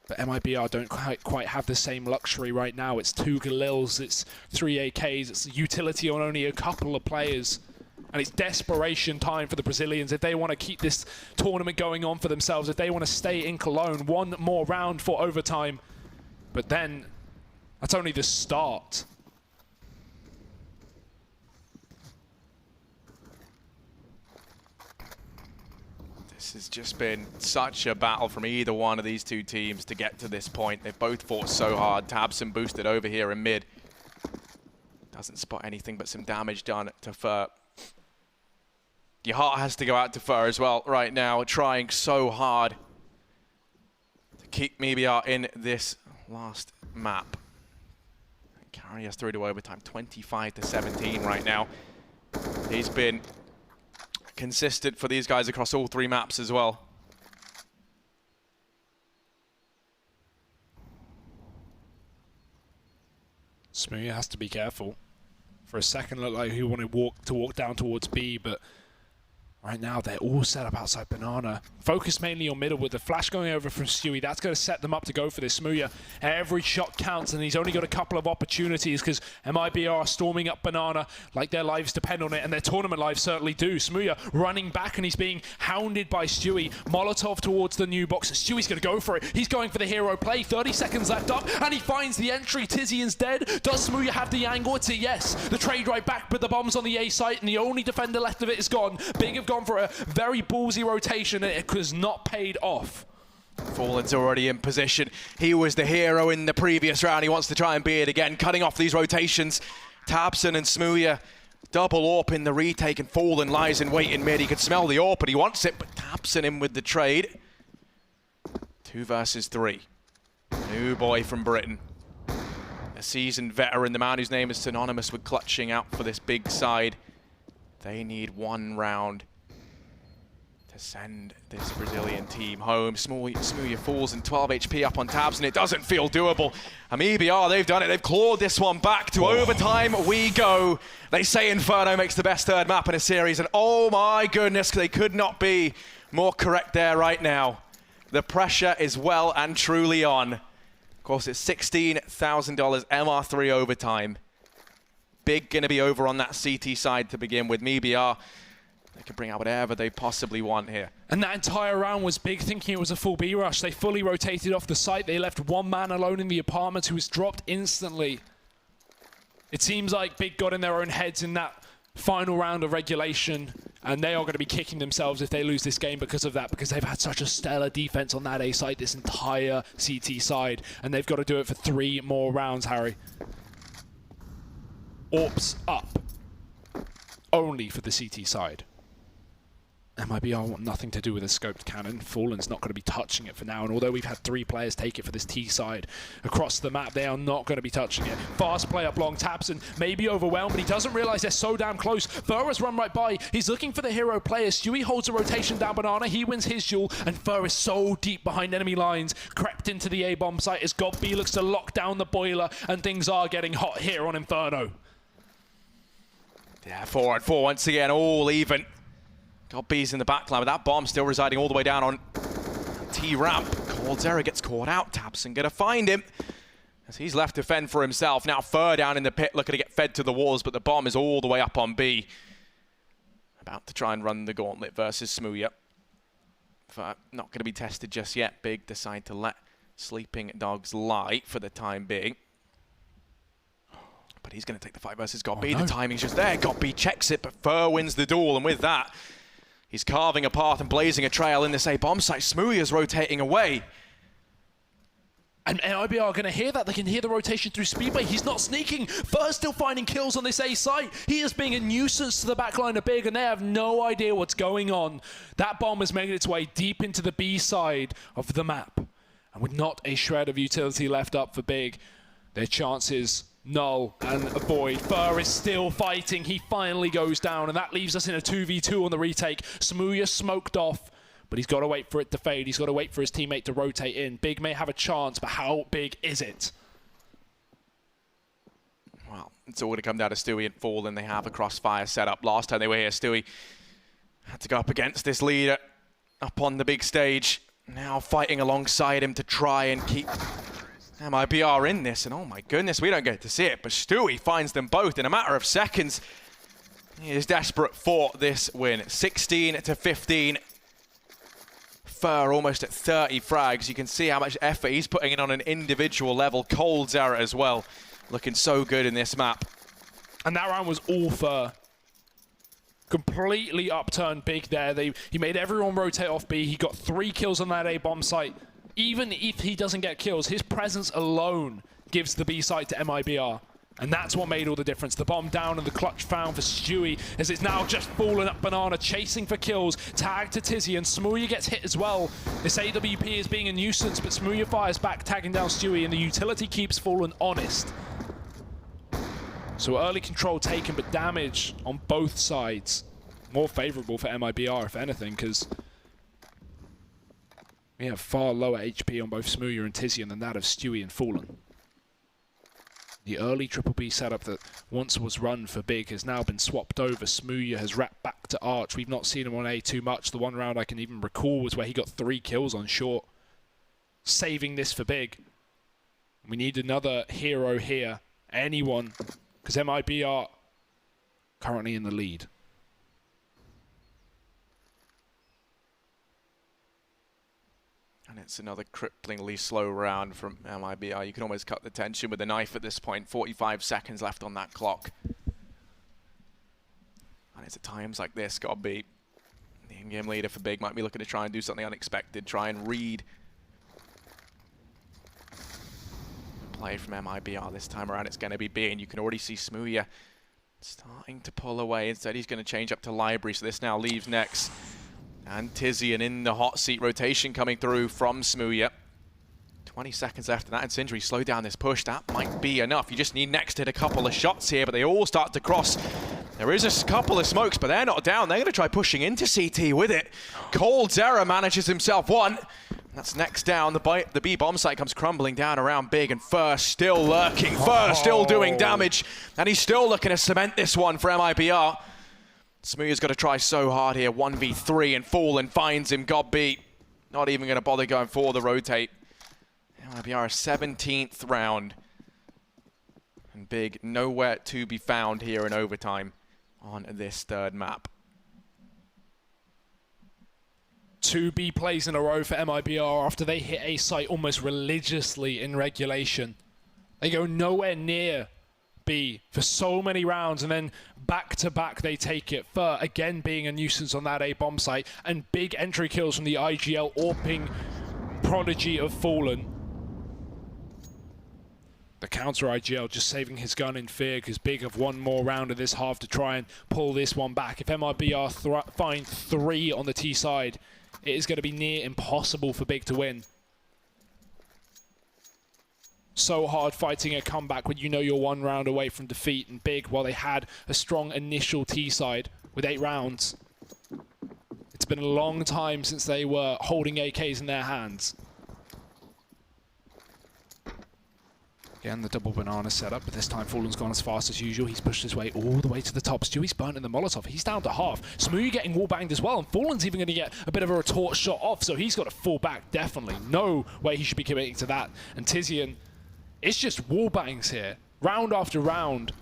But MIBR don't quite have the same luxury right now. It's 2 Galils, it's 3 AKs, it's utility on only a couple of players. And it's desperation time for the Brazilians if they want to keep this tournament going on for themselves, if they want to stay in Cologne. One more round for overtime. But then, that's only the start. This has just been such a battle from either one of these two teams to get to this point. They've both fought so hard. Tabson boosted over here in mid. Doesn't spot anything but some damage done to Fur. Your heart has to go out to Fur as well right now, trying so hard to keep MIBR in this last map. Carry us through to overtime, 25-17 right now. He's been consistent for these guys across all 3 maps as well. Smooya has to be careful. For a second, looked like he wanted to walk down towards B, but right now they're all set up outside Banana. Focus mainly on middle with the flash going over from Stewie. That's going to set them up to go for this. Smooya, every shot counts, and he's only got a couple of opportunities because MIBR are storming up Banana like their lives depend on it, and their tournament lives certainly do. Smooya running back, and he's being hounded by Stewie. Molotov towards the new box. Stewie's going to go for it. He's going for the hero play. 30 seconds left up, and he finds the entry. Tizian's dead. Does Smooya have the angle? It's a yes. The trade right back, but the bomb's on the A site, and the only defender left of it is gone. Big have gone for a very ballsy rotation, and it has not paid off. Fallen's already in position. He was the hero in the previous round. He wants to try and be it again, cutting off these rotations. Tabson and Smooya, double AWP in the retake, and Fallen lies in wait in mid. He could smell the AWP, but he wants it, but Tabson in with the trade. 2 versus 3. New boy from Britain. A seasoned veteran, the man whose name is synonymous with clutching out for this big side. They need one round to send this Brazilian team home. Smooya falls in 12 HP up on Tabs, and it doesn't feel doable. MIBR, they've done it. They've clawed this one back to overtime. We go. They say Inferno makes the best 3rd map in a series, and oh my goodness, they could not be more correct there right now. The pressure is well and truly on. Of course, it's $16,000 MR3 overtime. Big gonna be over on that CT side to begin with. MIBR They can bring out whatever they possibly want here. And that entire round was Big thinking it was a full B rush. They fully rotated off the site. They left one man alone in the apartment who was dropped instantly. It seems like Big got in their own heads in that final round of regulation, and they are going to be kicking themselves if they lose this game because of that, because they've had such a stellar defense on that A side, this entire CT side, and they've got to do it for 3 more rounds, Harry. AWPs up. Only for the CT side. MIBR want nothing to do with a scoped cannon. Fallen's not going to be touching it for now, and although we've had 3 players take it for this T side across the map, they are not going to be touching it. Fast play up long, Tabson may be overwhelmed, but he doesn't realize they're so damn close. Fur has run right by. He's looking for the hero player. Stewie holds a rotation down Banana. He wins his duel, and Fur is so deep behind enemy lines, crept into the A-bomb site as God B looks to lock down the boiler, and things are getting hot here on Inferno. Yeah, 4-on-4 once again, all even. God B's in the backline, but that bomb still residing all the way down on T-ramp. Coldzera gets caught out. Tabson gonna find him as he's left to fend for himself. Now Fur down in the pit looking to get fed to the walls, but the bomb is all the way up on B. About to try and run the gauntlet versus Smooya. Fur not gonna be tested just yet. Big decide to let sleeping dogs lie for the time being. But he's going to take the fight versus God B. The timing's just there. God B checks it, but Fur wins the duel. And with that, he's carving a path and blazing a trail in this A-bomb site. Smooya's rotating away. And MIBR are going to hear that. They can hear the rotation through Speedway. He's not sneaking. Fur's still finding kills on this A site. He is being a nuisance to the backline of Big, and they have no idea what's going on. That bomb has made its way deep into the B side of the map. And with not a shred of utility left up for Big, their chances null and void. Fur is still fighting. He finally goes down, and that leaves us in a 2v2 on the retake. Smooya smoked off, but he's got to wait for it to fade. He's got to wait for his teammate to rotate in. Big may have a chance, but how big is it? Well, it's all going to come down to Stewie and Fallen. They have a crossfire set up. Last time they were here, Stewie had to go up against this leader up on the big stage. Now fighting alongside him to try and keep MIBR in this, and oh my goodness, we don't get to see it, but Stewie finds them both in a matter of seconds. He is desperate for this win. 16-15. Fur almost at 30 frags. You can see how much effort he's putting in on an individual level. Coldzera as well, looking so good in this map. And that round was all Fur. Completely upturned Big there. He made everyone rotate off B. He got 3 kills on that A-bomb site. Even if he doesn't get kills, his presence alone gives the B site to MIBR. And that's what made all the difference. The bomb down and the clutch found for Stewie, as it's now just fallen up Banana, chasing for kills. Tag to Tizzy, and Smooya gets hit as well. This AWP is being a nuisance, but Smooya fires back, tagging down Stewie, and the utility keeps Fallen honest. So early control taken, but damage on both sides. More favorable for MIBR, if anything, because we have far lower HP on both Smooya and Tizian than that of Stewie and Fallen. The early Triple B setup that once was run for Big has now been swapped over. Smooya has wrapped back to Arch. We've not seen him on A too much. The one round I can even recall was where he got 3 kills on short. Saving this for Big. We need another hero here. Anyone. Because MIBR currently in the lead. And it's another cripplingly slow round from MIBR. You can almost cut the tension with a knife at this point. 45 seconds left on that clock. And it's at times like this, gotta be the in-game leader for Big. Might be looking to try and do something unexpected. Try and read the play from MIBR this time around. It's gonna be B, and you can already see Smooya starting to pull away. Instead, he's gonna change up to Library, so this now leaves Nex and Tizzy, and in the hot seat rotation coming through from Smooya. 20 seconds left, and that incendiary slow down this push. That might be enough. You just need Next to hit a couple of shots here, but they all start to cross. There is a couple of smokes, but they're not down. They're going to try pushing into CT with it. Coldzera manages himself one. That's Next down. The B bomb site comes crumbling down around Big, and Fur still lurking. Fur still doing damage, and he's still looking to cement this one for MIBR. Smooya's got to try so hard here. 1v3, and Fallen finds him. God B not even going to bother going for the rotate. MIBR 17th round. And Big nowhere to be found here in overtime on this third map. 2 B plays in a row for MIBR after they hit A site almost religiously in regulation. They go nowhere near B for so many rounds, and then back to back they take it. Fur again being a nuisance on that A bomb site, and big entry kills from the IGL AWPing prodigy of Fallen. The counter IGL just saving his gun in fear because Big have one more round of this half to try and pull this one back. If MIBR find 3 on the T side, it is going to be near impossible for Big to win. So hard fighting a comeback when you know you're 1 round away from defeat, and Big, while they had a strong initial T side with 8 rounds, it's been a long time since they were holding AKs in their hands. Again, the double banana setup, but this time Fallen's gone as fast as usual. He's pushed his way all the way to the top. Stewie's burnt in the Molotov. He's down to half. Smoothie getting wall-banged as well, and Fallen's even going to get a bit of a retort shot off, so he's got to fall back, definitely. No way he should be committing to that. And Tizian, it's just wall-bangs here, round after round.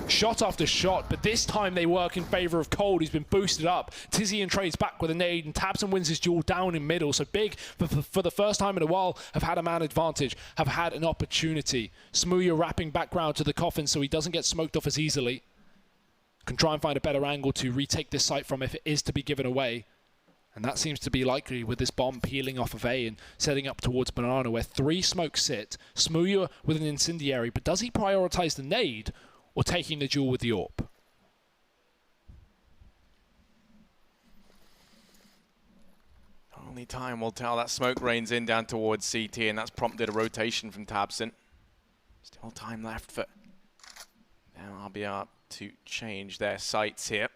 Shot after shot, but this time they work in favor of Cold, who's been boosted up. Tizian trades back with a nade, and Tabson wins his duel down in middle. So Big, for the first time in a while, have had a man advantage, have had an opportunity. Smooya wrapping back round to the coffin so he doesn't get smoked off as easily. Can try and find a better angle to retake this site from if it is to be given away. And that seems to be likely with this bomb peeling off of A and setting up towards Banana, where 3 smokes sit. Smooya with an incendiary, but does he prioritize the nade or taking the duel with the AWP? Only time will tell. That smoke rains in down towards CT, and that's prompted a rotation from Tabson. Still time left for now RBR to change their sights here.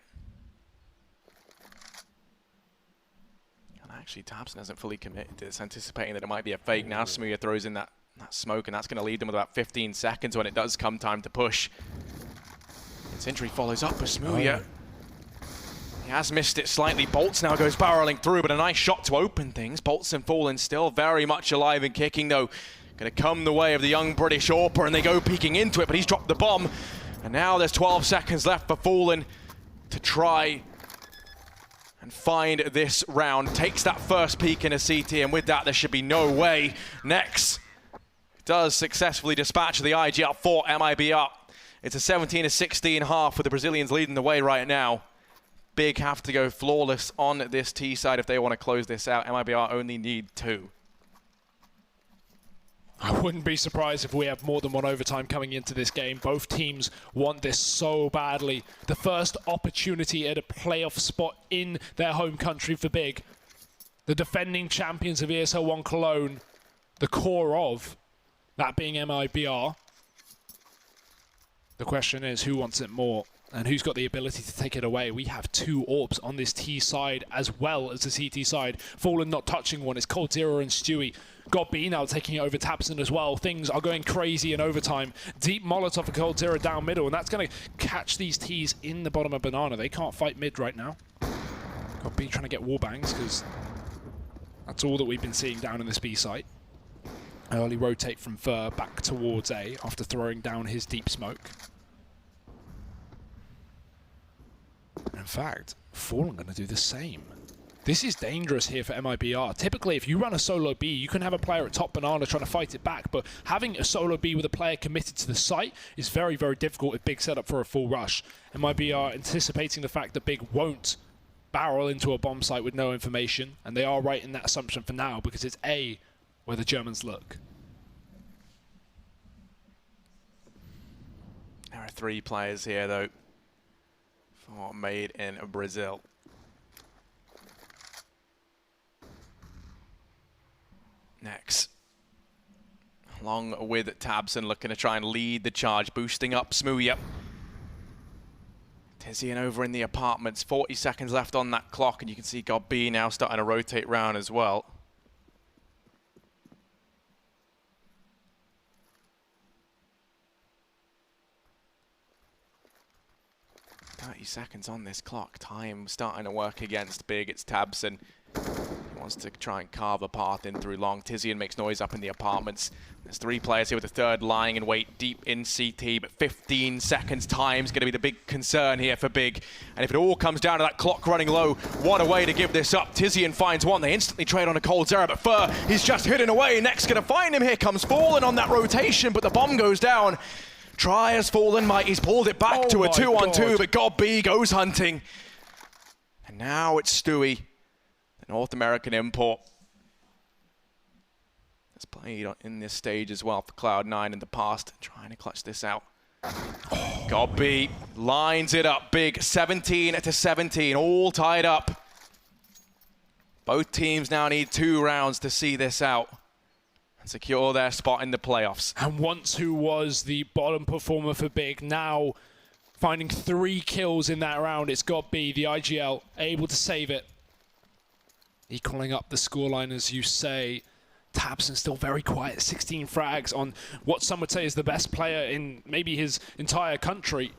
And actually, Tabson hasn't fully committed to this, anticipating that it might be a fake. Now Smooya throws in that smoke, and that's going to leave them with about 15 seconds when it does come time to push. Sentry follows up with Smooya. He has missed it slightly. Bolts now goes barreling through, but a nice shot to open things. Bolts and Fallen still very much alive and kicking, though. Going to come the way of the young British AWPer, and they go peeking into it, but he's dropped the bomb. And now there's 12 seconds left for Fallen to try and find this round. Takes that first peek in a CT, and with that, there should be no way. Next does successfully dispatch the IGL for MIBR. It's a 17-16 half with the Brazilians leading the way right now. Big have to go flawless on this T side if they want to close this out. MIBR only need 2. I wouldn't be surprised if we have more than 1 overtime coming into this game. Both teams want this so badly. The first opportunity at a playoff spot in their home country for Big. The defending champions of ESL One Cologne, the core of that being MIBR. The question is, who wants it more? And who's got the ability to take it away? We have 2 AWPs on this T side as well as the CT side. Fallen not touching one. It's Cold Zero and Stewie. Got B now taking it over Tabson as well. Things are going crazy in overtime. Deep Molotov for Cold Zero down middle, and that's going to catch these Ts in the bottom of Banana. They can't fight mid right now. Got B trying to get wallbangs because that's all that we've been seeing down in this B site. Early rotate from Fur back towards A after throwing down his deep smoke. In fact, Fallen going to do the same. This is dangerous here for MIBR. Typically, if you run a solo B, you can have a player at top Banana trying to fight it back, but having a solo B with a player committed to the site is very, very difficult if Big set up for a full rush. MIBR anticipating the fact that Big won't barrel into a bomb site with no information, and they are right in that assumption for now because it's A where the Germans look. There are 3 players here, though, for Made in Brazil. Next, along with Tabson, looking to try and lead the charge, boosting up Smooya. Tizian over in the apartments, 40 seconds left on that clock, and you can see God B now starting to rotate round as well. 30 seconds on this clock. Time starting to work against Big. It's Tabson. wants to try and carve a path in through long. Tizian makes noise up in the apartments. There's 3 players here with the third lying in wait deep in CT, but 15 seconds time is going to be the big concern here for Big. And if it all comes down to that clock running low, what a way to give this up. Tizian finds one. They instantly trade on a Coldzera, but Fur, he's just hidden away. Next going to find him. Here comes Fallen on that rotation, but the bomb goes down. Try as Fallen might. He's pulled it back to a 2-on-2, but God B goes hunting. And now it's Stewie, the North American import. Has played in this stage as well for Cloud9 in the past, trying to clutch this out. God B lines it up big, 17-17, all tied up. Both teams now need 2 rounds to see this out and secure their spot in the playoffs. And once who was the bottom performer for Big, now finding 3 kills in that round. It's God B, the IGL, able to save it. Equaling up the scoreline, as you say. Tabson still very quiet, 16 frags on what some would say is the best player in maybe his entire country.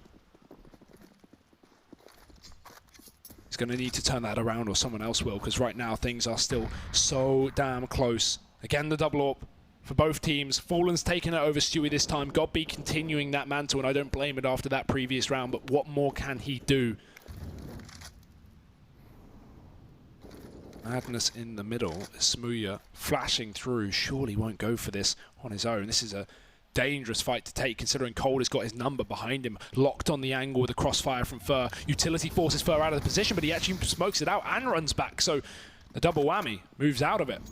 He's going to need to turn that around, or someone else will, because right now things are still so damn close. Again, the double AWP for both teams. Fallen's taking it over Stewie this time. God B continuing that mantle, and I don't blame it after that previous round, but what more can he do? Madness in the middle. Smooya flashing through. Surely won't go for this on his own. This is a dangerous fight to take, considering Cold has got his number behind him, locked on the angle with a crossfire from Fur. Utility forces Fur out of the position, but he actually smokes it out and runs back. So the double whammy moves out of it.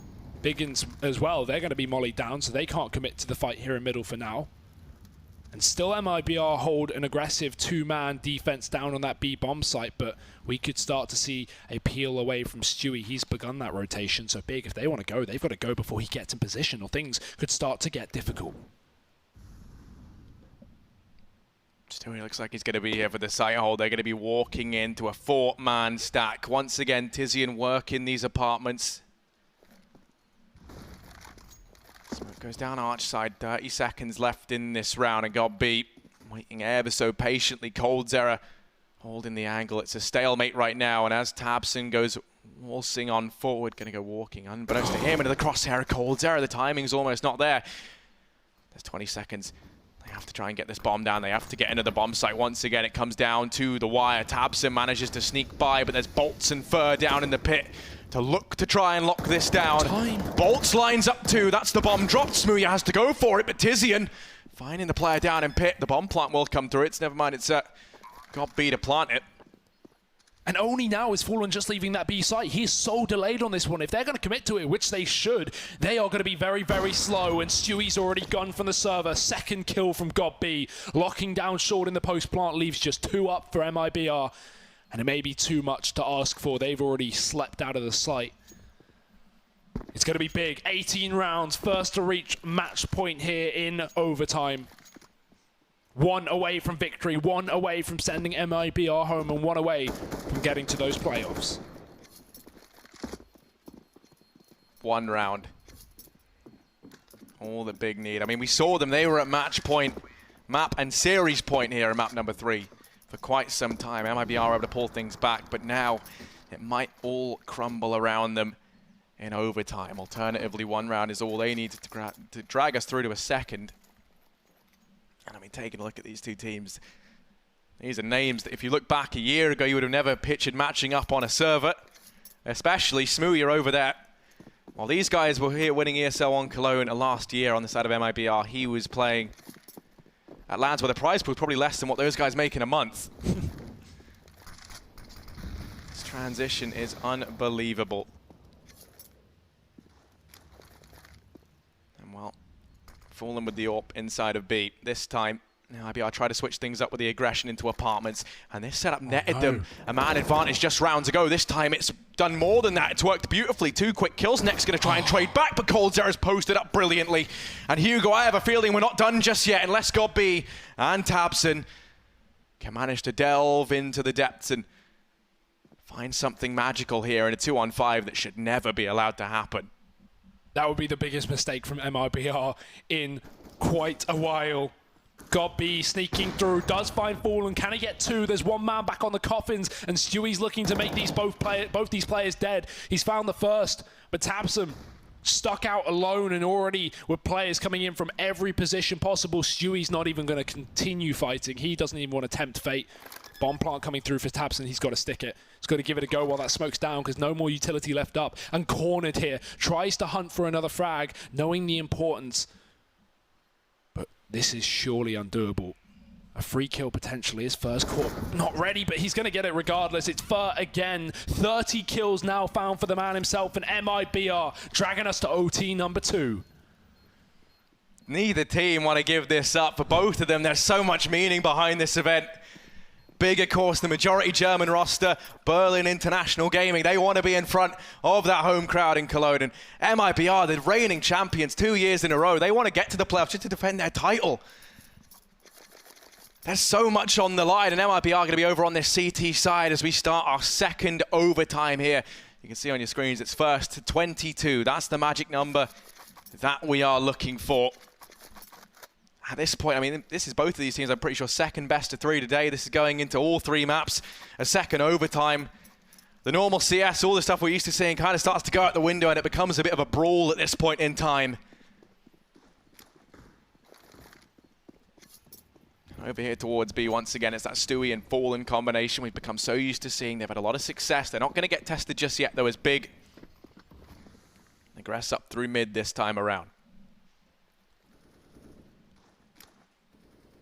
Biggins as well. They're going to be mollied down, so they can't commit to the fight here in middle for now. And still MIBR hold an aggressive 2-man defense down on that B bomb site, but we could start to see a peel away from Stewie. He's begun that rotation, so Big, if they want to go, they've got to go before he gets in position, or things could start to get difficult. Stewie looks like he's going to be here for the site hold. They're going to be walking into a 4-man stack. Once again, Tizian working these apartments. Smoke goes down arch side, 30 seconds left in this round, and God B waiting ever so patiently. Coldzera holding the angle. It's a stalemate right now, and as Tabson goes waltzing on forward, going to go walking unbeknownst to him into the crosshair of Coldzera. The timing's almost not there. There's 20 seconds. They have to try and get this bomb down. They have to get into the bomb site. Once again, it comes down to the wire. Tabson manages to sneak by, but there's Bolts and Fur down in the pit to look to try and lock this down. Bolts lines up 2. That's the bomb dropped. Smooya has to go for it, but Tizian finding the player down in pit. The bomb plant will come through. It's never mind. It's God B to plant it. And only now is Fallen just leaving that B site. He is so delayed on this one. If they're going to commit to it, which they should, they are going to be very, very slow. And Stewie's already gone from the server. 2nd kill from God B. Locking down short in the post plant leaves just 2 up for MIBR. And it may be too much to ask for. They've already slept out of the site. It's going to be Big. 18 rounds. First to reach match point here in overtime. 1 away from victory. 1 away from sending MIBR home. And 1 away from getting to those playoffs. 1 round. All that Big need. I mean, we saw them. They were at match point, map and series point here in map number 3. For quite some time. MIBR are able to pull things back, but now it might all crumble around them in overtime. Alternatively, 1 round is all they need to drag us through to a 2nd. And I mean, taking a look at these 2 teams, these are names that if you look back a year ago, you would have never pictured matching up on a server, especially Smooya over there. While these guys were here winning ESL One Cologne last year on the side of MIBR, he was playing at lands where the prize pool was probably less than what those guys make in a month. This transition is unbelievable. And well, Fallen with the AWP inside of B. This time, now IBR try to switch things up with the aggression into apartments, and this setup netted them a man advantage just rounds ago. This time it's done more than that. It's worked beautifully. 2 quick kills. Next going to try and trade back, but Coldzera's posted up brilliantly. And Hugo, I have a feeling we're not done just yet unless God B and Tabson can manage to delve into the depths and find something magical here in a 2-on-5 that should never be allowed to happen. That would be the biggest mistake from MIBR in quite a while. God B sneaking through, does find Fallen. Can he get 2? There's 1 man back on the coffins, and Stewie's looking to make these both these players dead. He's found the first. But Tabson stuck out alone, and already with players coming in from every position possible. Stewie's not even going to continue fighting. He doesn't even want to tempt fate. Bomb plant coming through for Tabson. He's got to stick it. He's got to give it a go while that smoke's down, because no more utility left up. And cornered here. Tries to hunt for another frag, knowing the importance. But this is surely undoable. A free kill potentially. His first core not ready, but he's going to get it regardless. It's Fer again. 30 kills now found for the man himself, and MIBR dragging us to OT number 2. Neither team want to give this up. For both of them, there's so much meaning behind this event. Big, of course, the majority German roster, Berlin International Gaming. They want to be in front of that home crowd in Cologne. And MIBR, the reigning champions 2 years in a row, they want to get to the playoffs just to defend their title. There's so much on the line, and MIBR are going to be over on this CT side as we start our second overtime here. You can see on your screens it's first to 22. That's the magic number that we are looking for. At this point, I mean, this is both of these teams, I'm pretty sure, second best of 3 today. This is going into all 3 maps, a second overtime. The normal CS, all the stuff we're used to seeing, kind of starts to go out the window, and it becomes a bit of a brawl at this point in time. Over here towards B once again, it's that Stewie and Fallen combination we've become so used to seeing. They've had a lot of success. They're not going to get tested just yet, though, as Big aggress up through mid this time around.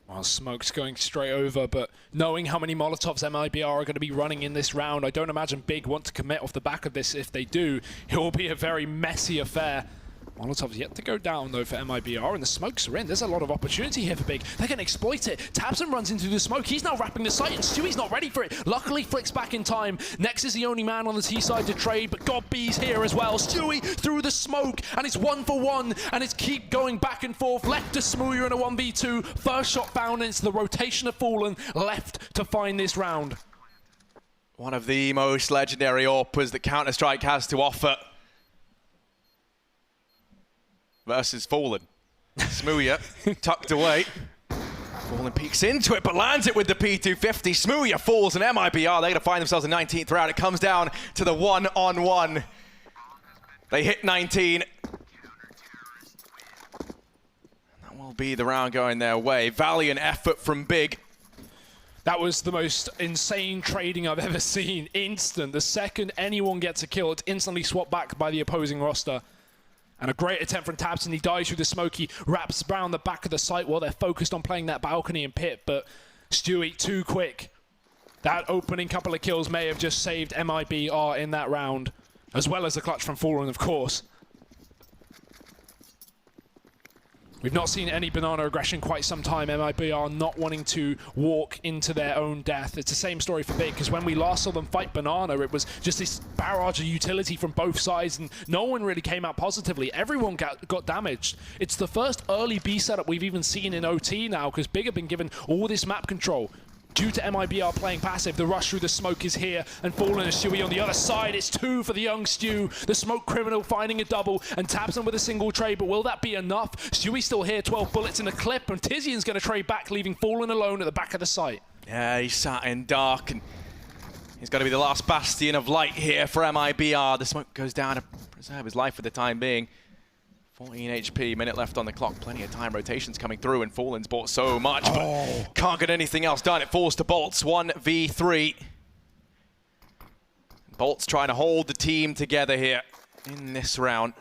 Well, smoke's going straight over, but knowing how many Molotovs MIBR are going to be running in this round, I don't imagine Big want to commit off the back of this. If they do, it will be a very messy affair. Molotov's yet to go down, though, for MIBR, and the smokes are in. There's a lot of opportunity here for Big. They're going to exploit it. Tabson runs into the smoke. He's now wrapping the site, and Stewie's not ready for it. Luckily, flicks back in time. Nex is the only man on the T side to trade, but God B's here as well. Stewie through the smoke, and it's 1-for-1, and it's keep going back and forth. Left to Smooya in a 1v2. First shot found, and it's the rotation of Fallen left to find this round. One of the most legendary AWPers that Counter-Strike has to offer. Versus Fallen. Smooya tucked away. Fallen peeks into it, but lands it with the P250. Smooya falls, and MIBR, they're going to find themselves in 19th round. It comes down to the 1-on-1. They hit 19. That will be the round going their way. Valiant effort from Big. That was the most insane trading I've ever seen. Instant. The second anyone gets a kill, it's instantly swapped back by the opposing roster. And a great attempt from Tabson. He dies through the smoke. He wraps around the back of the site while they're focused on playing that balcony and pit. But Stewie, too quick. That opening couple of kills may have just saved MIBR in that round, as well as the clutch from Fallen, of course. We've not seen any Banana aggression quite some time. MIBR not wanting to walk into their own death. It's the same story for Big, because when we last saw them fight Banana, it was just this barrage of utility from both sides, and no one really came out positively. Everyone got damaged. It's the first early B setup we've even seen in OT now, because Big have been given all this map control. Due to MIBR playing passive, the rush through the smoke is here, and Fallen and Stewie on the other side. It's 2 for the young Stew. The smoke criminal finding a double, and Tabson with a single trade, but will that be enough? Stewie's still here, 12 bullets in the clip, and Tizian's going to trade back, leaving Fallen alone at the back of the site. Yeah, he's sat in dark, and he's got to be the last bastion of light here for MIBR. The smoke goes down to preserve his life for the time being. 14 HP, minute left on the clock, plenty of time. Rotations coming through, and Fallen's bought so much, but can't get anything else done. It falls to Bolts, 1v3. Bolts trying to hold the team together here in this round.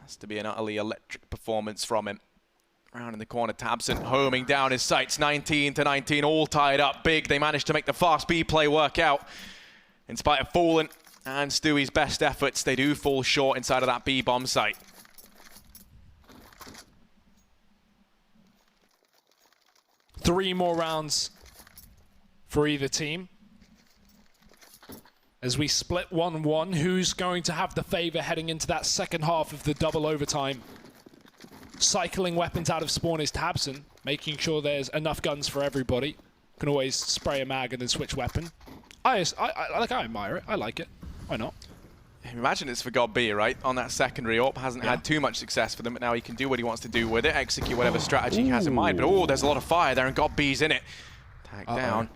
Has to be an utterly electric performance from him. Round in the corner, Tabson homing down his sights, 19-19, all tied up. Big, they managed to make the fast B play work out. In spite of Fallen and Stewie's best efforts, they do fall short inside of that B-bomb site. Three more rounds for either team. As we split 1-1, who's going to have the favor heading into that second half of the double overtime? Cycling weapons out of spawn is Tabson, making sure there's enough guns for everybody. Can always spray a mag and then switch weapon. I admire it. I like it. Why not? Imagine it's for God B, right? On that secondary, AWP hasn't had too much success for them, but now he can do what he wants to do with it, execute whatever strategy he has in mind. But there's a lot of fire there, and God B's in it. Tag down.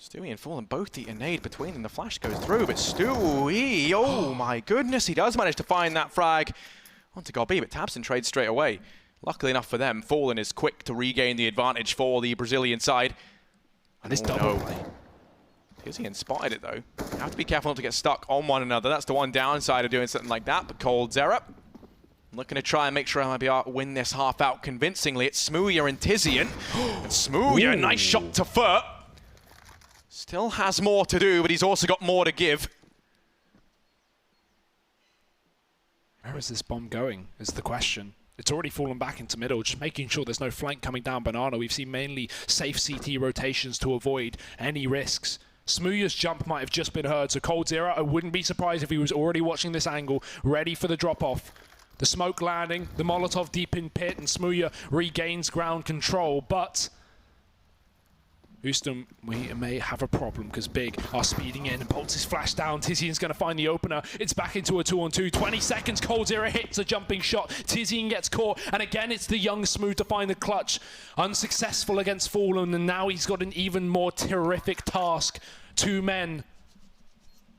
Stewie and Fallen both eat a nade between them. The flash goes through, but Stewie, oh my goodness, he does manage to find that frag onto Gobi, but Tabson trades straight away. Luckily enough for them, Fallen is quick to regain the advantage for the Brazilian side. And this double play. Tizian spotted it though. You have to be careful not to get stuck on one another. That's the one downside of doing something like that, but coldzera looking to try and make sure MIBR win this half out convincingly. It's Smooya and Tizian. And Smooya, nice shot to foot. Still has more to do, but he's also got more to give. Where is this bomb going, is the question. It's already fallen back into middle, just making sure there's no flank coming down Banana. We've seen mainly safe CT rotations to avoid any risks. Smooya's jump might have just been heard, so coldzera, I wouldn't be surprised if he was already watching this angle, ready for the drop-off. The smoke landing, the Molotov deep in pit, and Smooya regains ground control, but Houston, we may have a problem because Big are speeding in and Bolts is flashed down. Tizian's going to find the opener. It's back into a 2-on-2. 20 seconds, coldzera hits a jumping shot. Tizian gets caught, and again it's the young Smooth to find the clutch. Unsuccessful against Fallen, and now he's got an even more terrific task. 2 men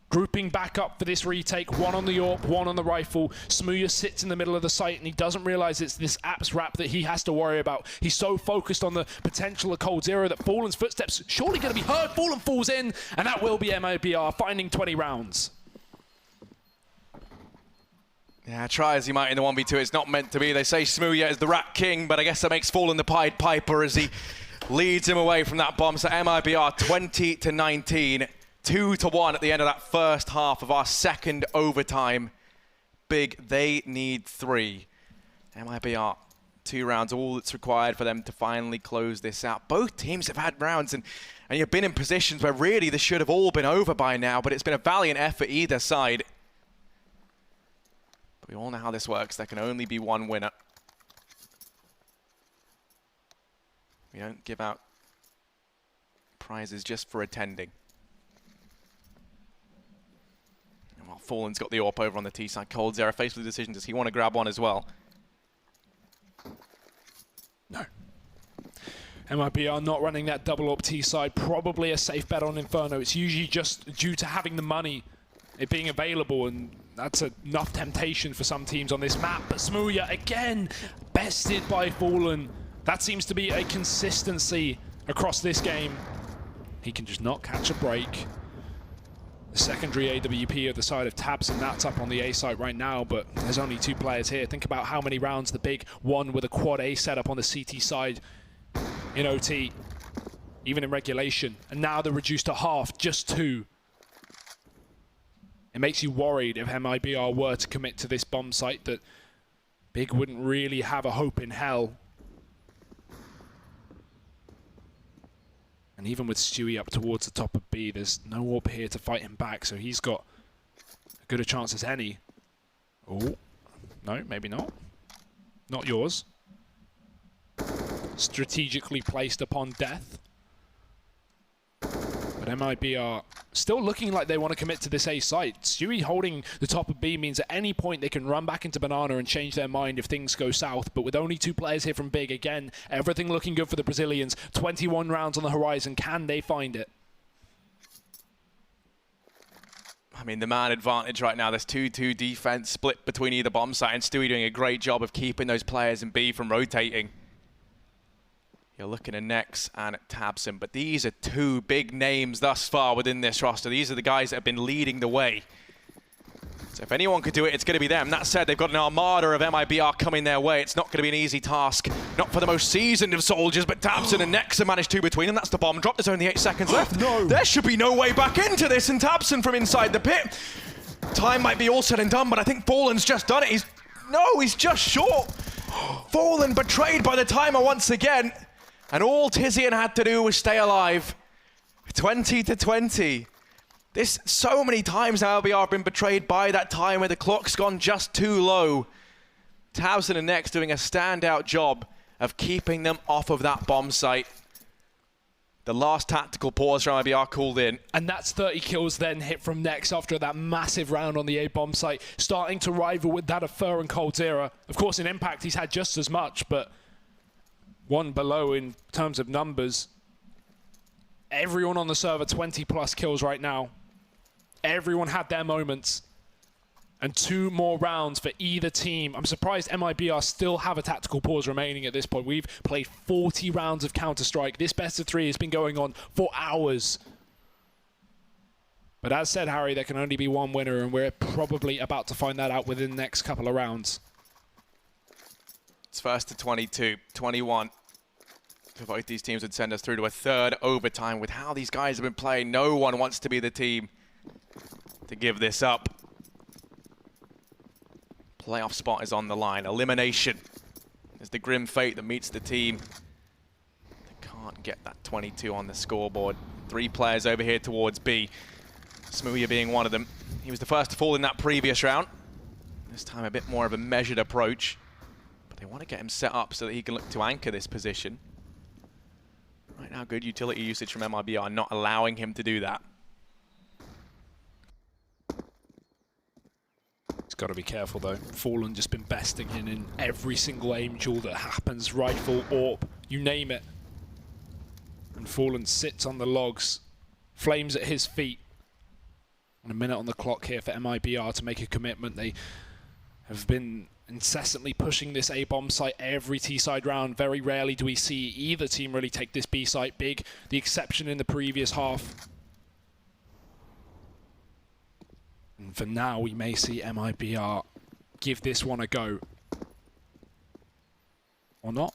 grouping back up for this retake, one on the AWP, one on the rifle. Smooya sits in the middle of the site and he doesn't realize it's this apps wrap that he has to worry about. He's so focused on the potential of coldzera that Fallen's footsteps surely going to be heard. Fallen falls in, and that will be MIBR finding 20 rounds. Yeah, try as he might in the 1v2, it's not meant to be. They say Smooya is the Rat King, but I guess that makes Fallen the Pied Piper as he leads him away from that bomb. So MIBR 20-19. 2-1 at the end of that first half of our second overtime. Big, they need 3. MIBR, 2 rounds, all that's required for them to finally close this out. Both teams have had rounds and you've been in positions where really this should have all been over by now, but it's been a valiant effort either side. But we all know how this works. There can only be one winner. We don't give out prizes just for attending. Well, Fallen's got the AWP over on the T side. coldzera faced with the decision. Does he want to grab one as well? No. MIBR not running that double AWP T side. Probably a safe bet on Inferno. It's usually just due to having the money, it being available, and that's enough temptation for some teams on this map. But Smooya, again, bested by Fallen. That seems to be a consistency across this game. He can just not catch a break. The secondary AWP of the side of Tabs, and that's up on the A site right now, but there's only 2 players here. Think about how many rounds the Big won with a quad A setup on the CT side in OT, even in regulation, and now they're reduced to half, just 2. It makes you worried if MIBR were to commit to this bomb site that Big wouldn't really have a hope in hell. And even with Stewie up towards the top of B, there's no AWP here to fight him back, so he's got as good a chance as any. Oh, no, maybe not. Not yours. Strategically placed upon death. But MIBR still looking like they want to commit to this A site. Stewie holding the top of B means at any point they can run back into Banana and change their mind if things go south. But with only 2 players here from Big, again, everything looking good for the Brazilians. 21 rounds on the horizon. Can they find it? I mean, the man advantage right now, there's 2-2 defense split between either bomb site, and Stewie doing a great job of keeping those players in B from rotating. You're looking at Nex and at Tabson, but these are 2 big names thus far within this roster. These are the guys that have been leading the way. So if anyone could do it, it's going to be them. That said, they've got an armada of MIBR coming their way. It's not going to be an easy task. Not for the most seasoned of soldiers, but Tabson and Nex have managed 2 between them. That's the bomb drop. There's only 8 seconds left. No. There should be no way back into this, and Tabson from inside the pit. Time might be all said and done, but I think Fallen's just done it. He's just short. Fallen betrayed by the timer once again. And all Tizian had to do was stay alive. 20-20. This, so many times now MIBR have been betrayed by that time where the clock's gone just too low. Tabson and Nex doing a standout job of keeping them off of that bomb site. The last tactical pause from MIBR called in. And that's 30 kills then hit from Nex after that massive round on the A bomb site, starting to rival with that of Fur and coldzera. Of course, in impact, he's had just as much, but one below in terms of numbers. Everyone on the server, 20+ kills right now. Everyone had their moments. And 2 more rounds for either team. I'm surprised MIBR still have a tactical pause remaining at this point. We've played 40 rounds of Counter-Strike. This best of 3 has been going on for hours. But as said, Harry, there can only be one winner, and we're probably about to find that out within the next couple of rounds. It's first to 22, 21. So both these teams would send us through to a 3rd overtime. With how these guys have been playing, no one wants to be the team to give this up. Playoff spot is on the line. Elimination is the grim fate that meets the team. They can't get that 22 on the scoreboard. 3 players over here towards B. Smooya being one of them. He was the first to fall in that previous round. This time a bit more of a measured approach. But they want to get him set up so that he can look to anchor this position. Right now, good utility usage from MIBR, not allowing him to do that. He's got to be careful though. Fallen just been besting him in every single aim duel that happens. Rifle, AWP, you name it. And Fallen sits on the logs. Flames at his feet. And a minute on the clock here for MIBR to make a commitment. They have been incessantly pushing this A-bomb site every T-side round. Very rarely do we see either team really take this B site big. The exception in the previous half. And for now, we may see MIBR give this one a go. Or not.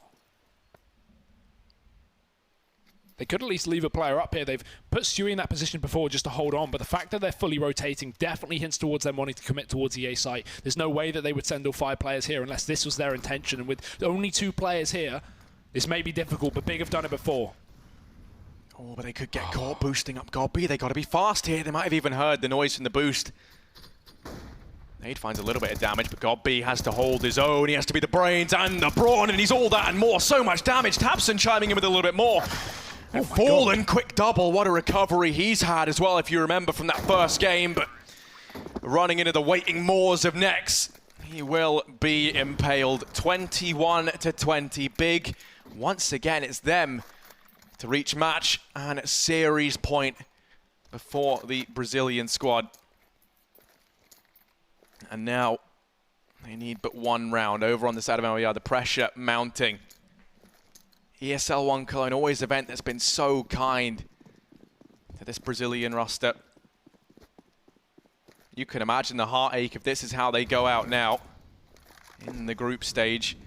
They could at least leave a player up here. They've put Stewie in that position before just to hold on, but the fact that they're fully rotating definitely hints towards them wanting to commit towards the A site. There's no way that they would send all 5 players here unless this was their intention. And with only 2 players here, this may be difficult, but Big have done it before. Oh, but they could get caught boosting up God B. They got to be fast here. They might have even heard the noise from the boost. Nade finds a little bit of damage, but God B has to hold his own. He has to be the brains and the brawn, and he's all that and more. So much damage. Tabson chiming in with a little bit more. And Fallen, quick double. What a recovery he's had as well, if you remember from that first game. But running into the waiting moors of Nex, he will be impaled. 21-20. Big, once again, it's them to reach match and series point before the Brazilian squad. And now they need but 1 round. Over on the side of MIBR, the pressure mounting. ESL One Cologne, always an event that's been so kind to this Brazilian roster. You can imagine the heartache if this is how they go out now in the group stage.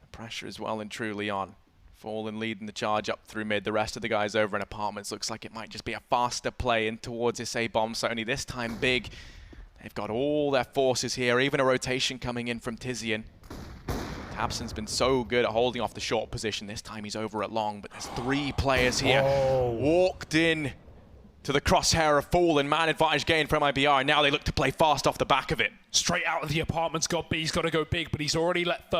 The pressure is well and truly on. Fallen leading the charge up through mid. The rest of the guys over in apartments looks like it might just be a faster play in towards this A-bomb. So only this time Big. They've got all their forces here, even a rotation coming in from Tizian. Tabson's been so good at holding off the short position. This time he's over at long, but there's 3 players here. Walked in to the crosshair of Fallen. Man advantage gain from MIBR, and now they look to play fast off the back of it. Straight out of the apartments, God B's got to go big, but he's already let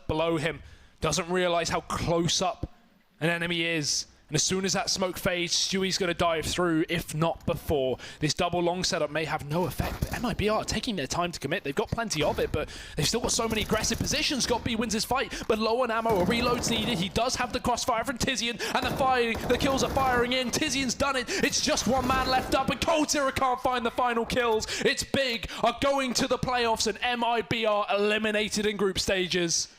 below him. Doesn't realize how close up an enemy is. And as soon as that smoke fades, Stewie's going to dive through, if not before. This double long setup may have no effect, but MIBR are taking their time to commit. They've got plenty of it, but they've still got so many aggressive positions. God B wins his fight, but low on ammo, a reload's needed. He does have the crossfire from Tizian, and the kills are firing in. Tizian's done it. It's just 1 man left up, and Coldzera can't find the final kills. It's Big are going to the playoffs, and MIBR eliminated in group stages.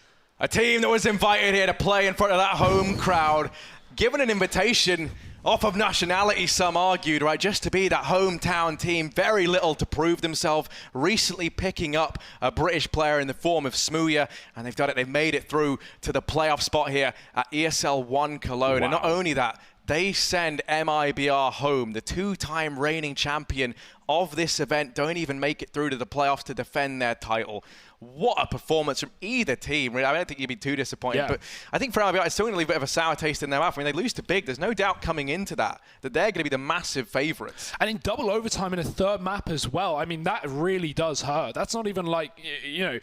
A team that was invited here to play in front of that home crowd, given an invitation off of nationality, some argued, right, just to be that hometown team. Very little to prove themselves. Recently picking up a British player in the form of Smooya, and they've done it. They've made it through to the playoff spot here at ESL One Cologne. Wow. And not only that, they send MIBR home. The 2-time reigning champion of this event don't even make it through to the playoffs to defend their title. What a performance from either team. I don't think you'd be too disappointed, but I think for MIBR, it's still going to leave a bit of a sour taste in their mouth. I mean, they lose to Big. There's no doubt coming into that they're going to be the massive favourites. And in double overtime in a 3rd map as well. I mean, that really does hurt. That's not even like, you know,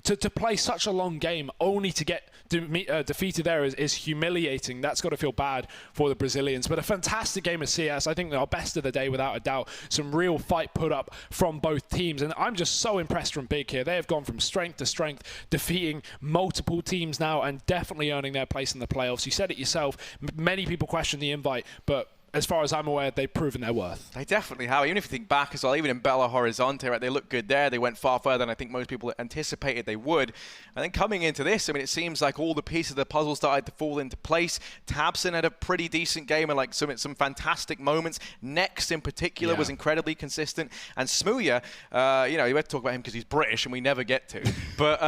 to play such a long game only to get defeated there is humiliating. That's got to feel bad for the Brazilians. But a fantastic game of CS. I think our best of the day, without a doubt. Some real fight put up from both teams. And I'm just so impressed from Big here. They have gone from strength to strength, defeating multiple teams now and definitely earning their place in the playoffs. You said it yourself. Many people question the invite, but as far as I'm aware, they've proven their worth. They definitely have. Even if you think back as well, even in Belo Horizonte, right, they look good there. They went far further than I think most people anticipated they would. And then coming into this, I mean, it seems like all the pieces of the puzzle started to fall into place. Tabson had a pretty decent game and like some fantastic moments. Next in particular was incredibly consistent. And Smooya, you know, you have to talk about him because he's British and we never get to. But,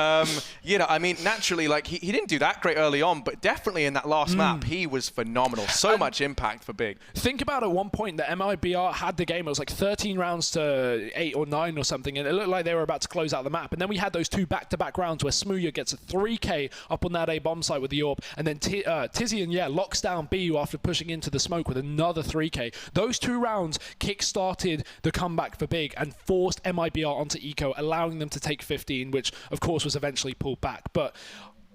you know, I mean, naturally, like he didn't do that great early on, but definitely in that last map, he was phenomenal. So much impact for Big. Think about at one point that MIBR had the game. It was like 13 rounds to 8 or 9 or something, and it looked like they were about to close out the map. And then we had those 2 back-to-back rounds where Smooya gets a 3K up on that A bomb site with the AWP, and then Tizian, locks down BU after pushing into the smoke with another 3K. Those 2 rounds kick-started the comeback for Big and forced MIBR onto Eco, allowing them to take 15, which of course was eventually pulled back. But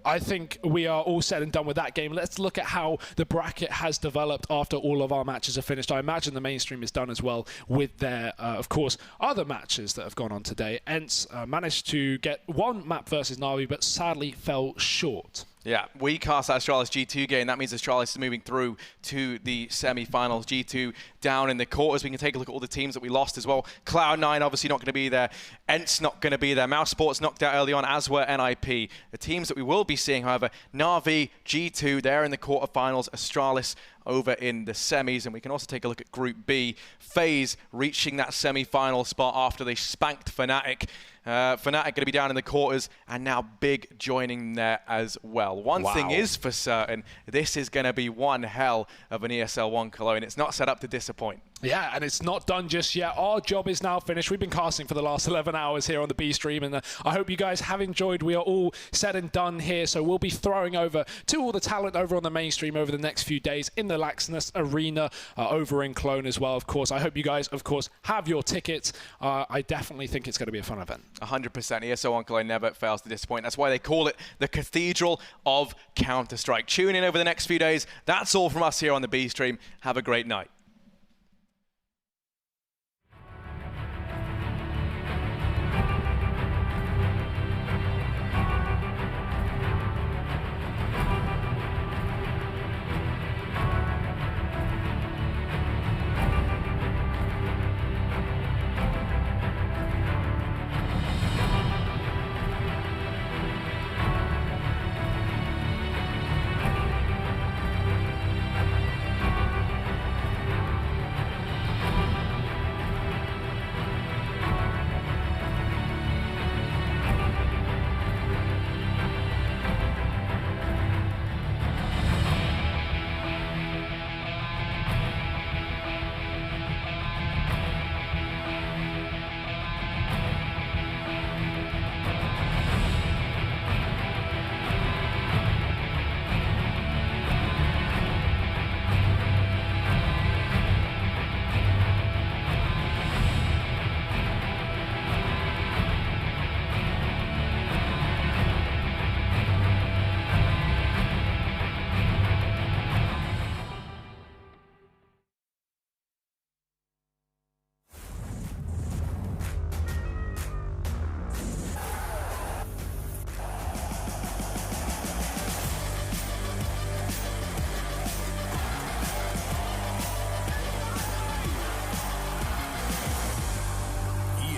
I think we are all said and done with that game. Let's look at how the bracket has developed after all of our matches are finished. I imagine the mainstream is done as well with their, of course, other matches that have gone on today. ENCE managed to get 1 map versus Na'Vi, but sadly fell short. Yeah, we cast that Astralis G2 game. That means Astralis is moving through to the semi-finals. G2 down in the quarters. We can take a look at all the teams that we lost as well. Cloud9 obviously not going to be there. ENCE not going to be there. Mouse Sports knocked out early on, as were NIP. The teams that we will be seeing, however, Na'Vi, G2, they're in the quarterfinals. Astralis over in the semis. And we can also take a look at Group B. FaZe reaching that semi-final spot after they spanked Fnatic. Fnatic going to be down in the quarters, and now Big joining there as well. One thing is for certain, this is going to be one hell of an ESL One Cologne. It's not set up to disappoint. Yeah, and it's not done just yet. Our job is now finished. We've been casting for the last 11 hours here on the B stream, and I hope you guys have enjoyed. We are all said and done here, so we'll be throwing over to all the talent over on the mainstream over the next few days in the Laxness Arena over in Cologne as well, of course. I hope you guys, of course, have your tickets. I definitely think it's going to be a fun event. 100%. ESL One Cologne never fails to disappoint. That's why they call it the Cathedral of Counter-Strike. Tune in over the next few days. That's all from us here on the B stream. Have a great night.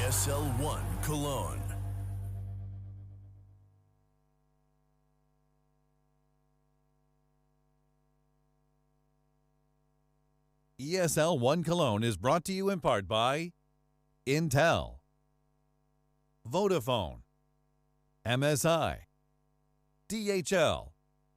ESL One Cologne. ESL One Cologne is brought to you in part by Intel, Vodafone, MSI, DHL,